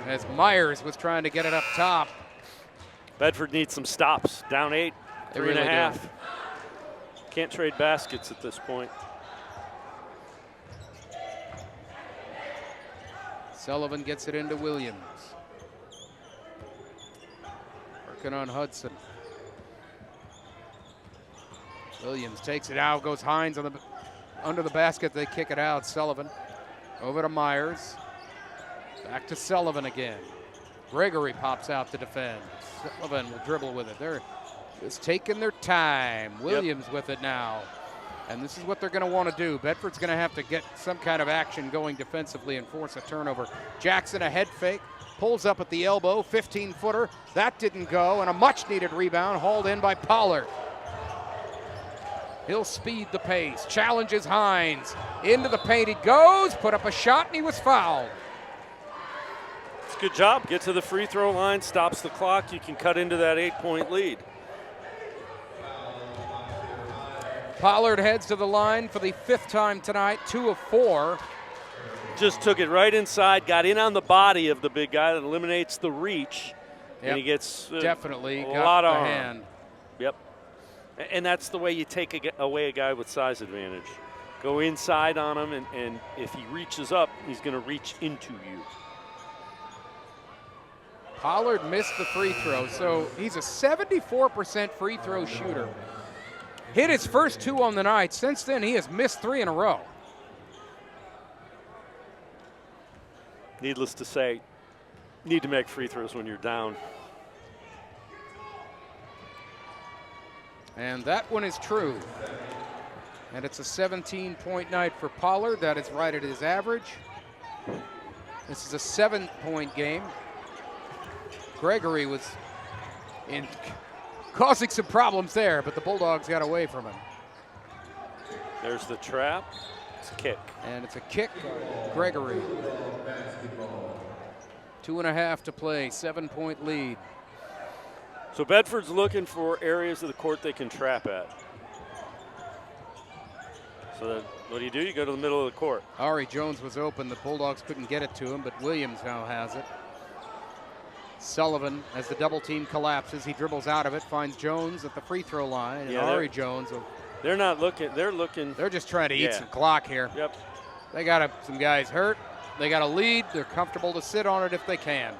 as Myers was trying to get it up top. Bedford needs some stops. Down 8, They 3 really and a do. half. Can't trade baskets at this point. Sullivan gets it into Williams. Working on Hudson. Williams takes it out, goes Hines on under the basket, they kick it out. Sullivan over to Myers. Back to Sullivan again. Gregory pops out to defend. Sullivan will dribble with it. They're just taking their time. Williams with it now. And this is what they're going to want to do. Bedford's going to have to get some kind of action going defensively and force a turnover. Jackson a head fake. Pulls up at the elbow, 15-footer. That didn't go, and a much-needed rebound hauled in by Pollard. He'll speed the pace, challenges Hines. Into the paint he goes, put up a shot, and he was fouled. It's a good job. Get to the free throw line, stops the clock. You can cut into that 8-point lead. Pollard heads to the line for the 5th time tonight, 2 of 4. Just took it right inside, got in on the body of the big guy that eliminates the reach, and he gets definitely a got lot the of arm. hand. Yep. And that's the way you take away a guy with size advantage. Go inside on him, and if he reaches up, he's going to reach into you. Pollard missed the free throw, so he's a 74% free throw shooter. Hit his first 2 on the night. Since then, he has missed 3 in a row. Needless to say, need to make free throws when you're down. And that one is true. And it's a 17-point night for Pollard. That is right at his average. This is a 7-point game. Gregory was causing some problems there, but the Bulldogs got away from him. There's the trap. It's a kick. And it's a kick, Gregory. 2.5 to play, 7-point lead. So Bedford's looking for areas of the court they can trap at. So that, what do? You go to the middle of the court. Ari Jones was open. The Bulldogs couldn't get it to him, but Williams now has it. Sullivan, as the double team collapses, he dribbles out of it, finds Jones at the free throw line, and Ari Jones. They're not looking. They're looking. They're just trying to eat some clock here. Yep. They got some guys hurt. They got a lead. They're comfortable to sit on it if they can.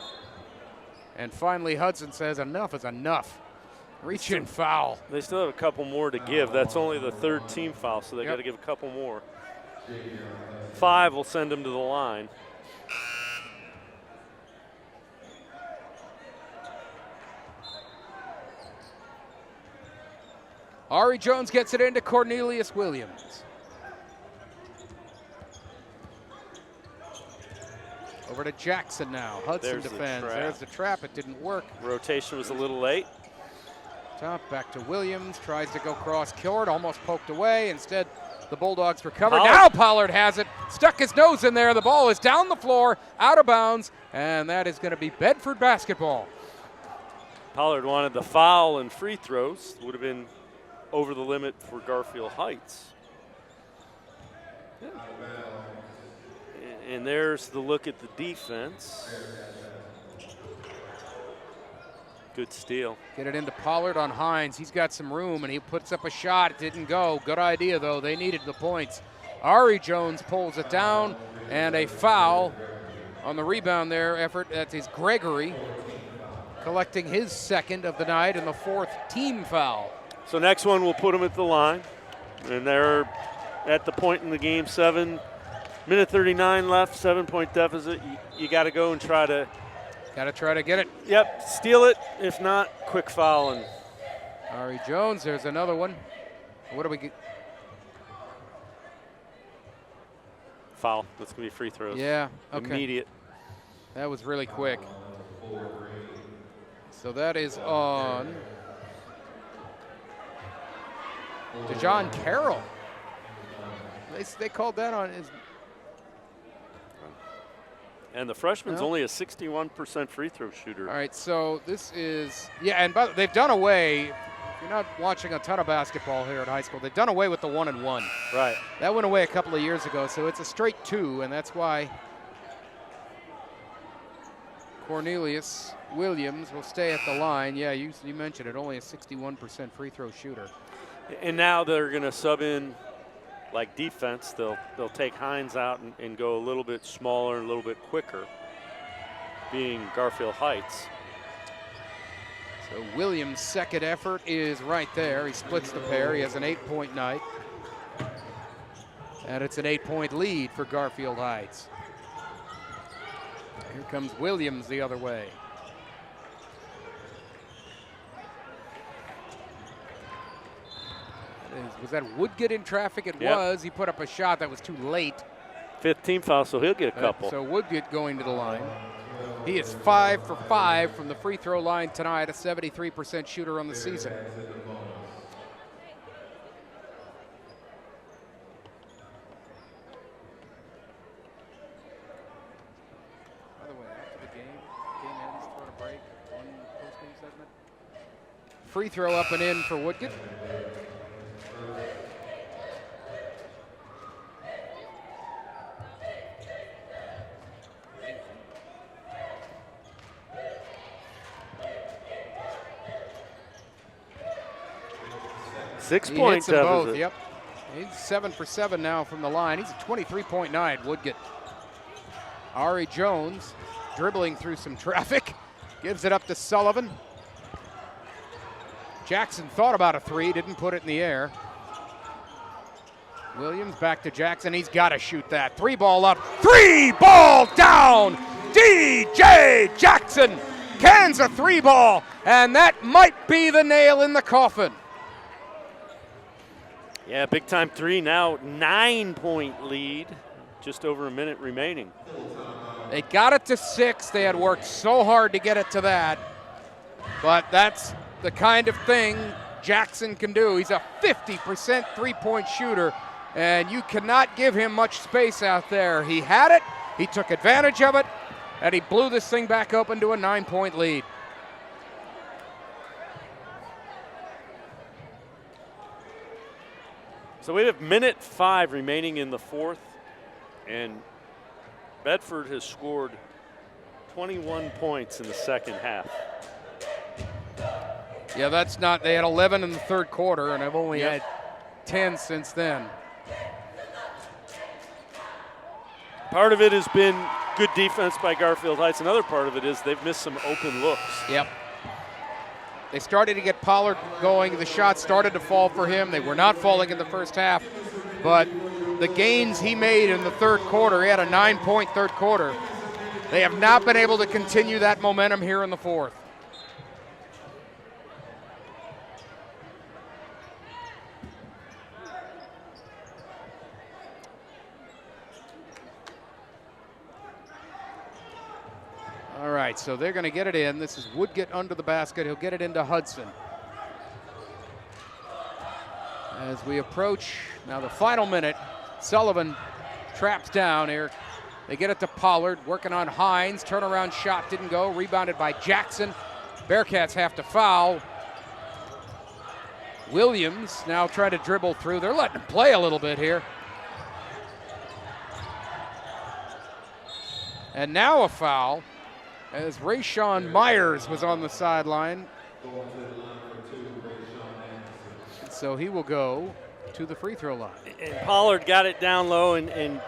And finally, Hudson says enough is enough. Reach in foul. They still have a couple more to give. That's only the third team foul, so they got to give a couple more. 5 will send them to the line. Ari Jones gets it into Cornelius Williams. Over to Jackson now. Hudson defends. There's the trap. It didn't work. Rotation was a little late. Top back to Williams. Tries to go cross court. Almost poked away. Instead, the Bulldogs recover. Now Pollard has it. Stuck his nose in there. The ball is down the floor, out of bounds, and that is going to be Bedford basketball. Pollard wanted the foul and free throws. Would have been over the limit for Garfield Heights. And there's the look at the defense. Good steal. Get it into Pollard on Hines. He's got some room, and he puts up a shot. It didn't go. Good idea, though. They needed the points. Ari Jones pulls it down, and a foul on the rebound there effort. That is Gregory collecting his second of the night and the 4th team foul. So next one, we'll put them at the line. And they're at the point in the game, 7:39 left, 7-point deficit. You got to go and try to. Got to try to get it. Yep, steal it. If not, quick foul. And Ari Jones, there's another one. What do we get? Foul. That's going to be free throws. Yeah, okay. Immediate. That was really quick. So that is on to John Carroll. They called that on his. And the freshman's only a 61% free throw shooter. All right, so this is, and they've done away, if you're not watching a ton of basketball here at high school, they've done away with the 1-and-1. Right. That went away a couple of years ago, so it's a straight 2, and that's why Cornelius Williams will stay at the line. Yeah, you mentioned it, only a 61% free throw shooter. And now they're going to sub in like defense. They'll take Hines out and go a little bit smaller, a little bit quicker, being Garfield Heights. So Williams' second effort is right there. He splits the pair. He has an 8-point night. And it's an 8-point lead for Garfield Heights. Here comes Williams the other way. Was that Woodgett in traffic? It was. He put up a shot that was too late. 5th team foul, so he'll get a couple. So Woodgett going to the line. He is 5 for 5 from the free throw line tonight, a 73% shooter on the season. By the way, after the game ends, throw a break, one post-game segment. Free throw up and in for Woodgett. Six-point hits them both, yep. He's 7 for 7 now from the line. He's a 23-point night, Woodgett. Ari Jones dribbling through some traffic, gives it up to Sullivan. Jackson thought about a 3, didn't put it in the air. Williams back to Jackson. He's got to shoot that. 3-ball up, 3-ball down. DJ Jackson cans a 3-ball, and that might be the nail in the coffin. Yeah, big time 3 now, 9-point lead, just over a minute remaining. They got it to 6. They had worked so hard to get it to that, but that's the kind of thing Jackson can do. He's a 50% three-point shooter, and you cannot give him much space out there. He had it, he took advantage of it, and he blew this thing back open to a 9-point lead. So we have minute 5 remaining in the 4th, and Bedford has scored 21 points in the second half. Yeah, that's not, they had 11 in the third quarter, and I've only had 10 since then. Part of it has been good defense by Garfield Heights. Another part of it is they've missed some open looks. Yep. They started to get Pollard going. The shots started to fall for him. They were not falling in the first half, but the gains he made in the third quarter, he had a 9-point third quarter. They have not been able to continue that momentum here in the fourth. All right, so they're going to get it in. This is Woodgett under the basket. He'll get it into Hudson. As we approach now the final minute, Sullivan traps down here. They get it to Pollard, working on Hines. Turnaround shot didn't go. Rebounded by Jackson. Bearcats have to foul. Williams now trying to dribble through. They're letting him play a little bit here. And now a foul, as Rayshawn Myers was on the sideline. So he will go to the free throw line. And Pollard got it down low and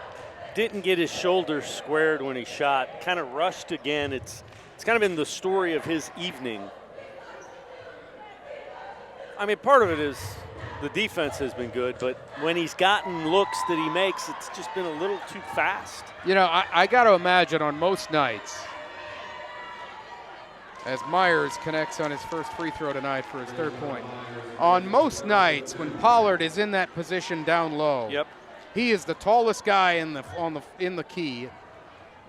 didn't get his shoulder squared when he shot. Kind of rushed again. It's kind of been the story of his evening. I mean, part of it is the defense has been good, but when he's gotten looks that he makes, it's just been a little too fast. You know, I got to imagine on most nights, as Myers connects on his first free throw tonight for his third point. On most nights, when Pollard is in that position down low, Yep. he is the tallest guy in the key,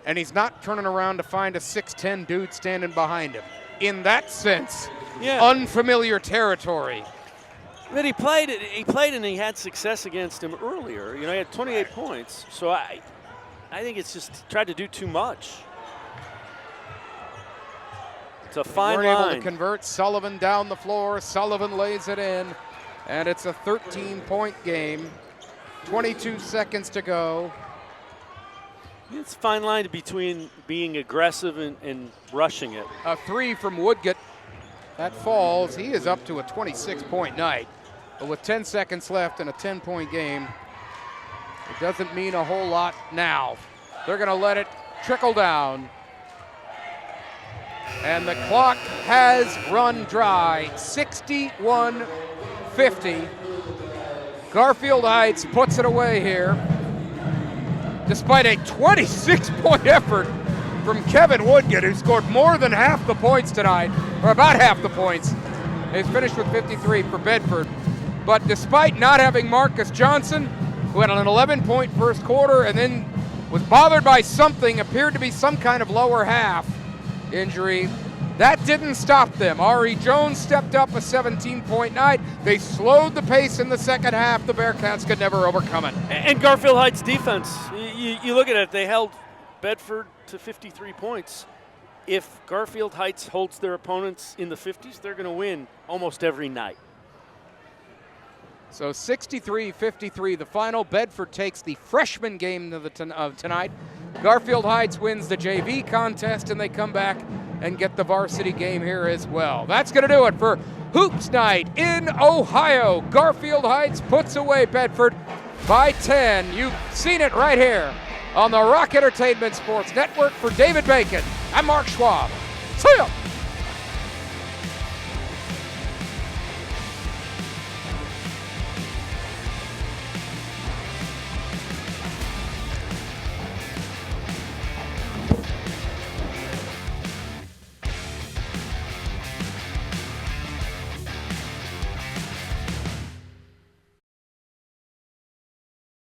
and he's not turning around to find a 6'10" dude standing behind him. In that sense, unfamiliar territory. But he played and he had success against him earlier. You know, he had 28 points. So I think it's just tried to do too much. It's a fine line. Weren't able to convert. Sullivan down the floor. Sullivan lays it in, and it's a 13-point game. 22 seconds to go. It's a fine line between being aggressive and rushing it. A three from Woodgett. That falls. He is up to a 26-point night. But with 10 seconds left in a 10-point game, it doesn't mean a whole lot now. They're going to let it trickle down. And the clock has run dry. 61-50. Garfield Heights puts it away here, despite a 26-point effort from Kevin Woodgett, who scored more than half the points tonight, or about half the points. He's finished with 53 for Bedford. But despite not having Marcus Johnson, who had an 11-point first quarter and then was bothered by something, appeared to be some kind of lower half injury, that didn't stop them. Ari Jones stepped up a 17-point night. They slowed the pace in the second half. The Bearcats could never overcome it. And Garfield Heights defense, you look at it, they held Bedford to 53 points. If Garfield Heights holds their opponents in the 50s, they're going to win almost every night. So 63-53, the final. Bedford takes the freshman game of tonight. Garfield Heights wins the JV contest, and they come back and get the varsity game here as well. That's going to do it for Hoops Night in Ohio. Garfield Heights puts away Bedford by 10. You've seen it right here on the Rock Entertainment Sports Network. For David Bacon, I'm Mark Schwab. See ya!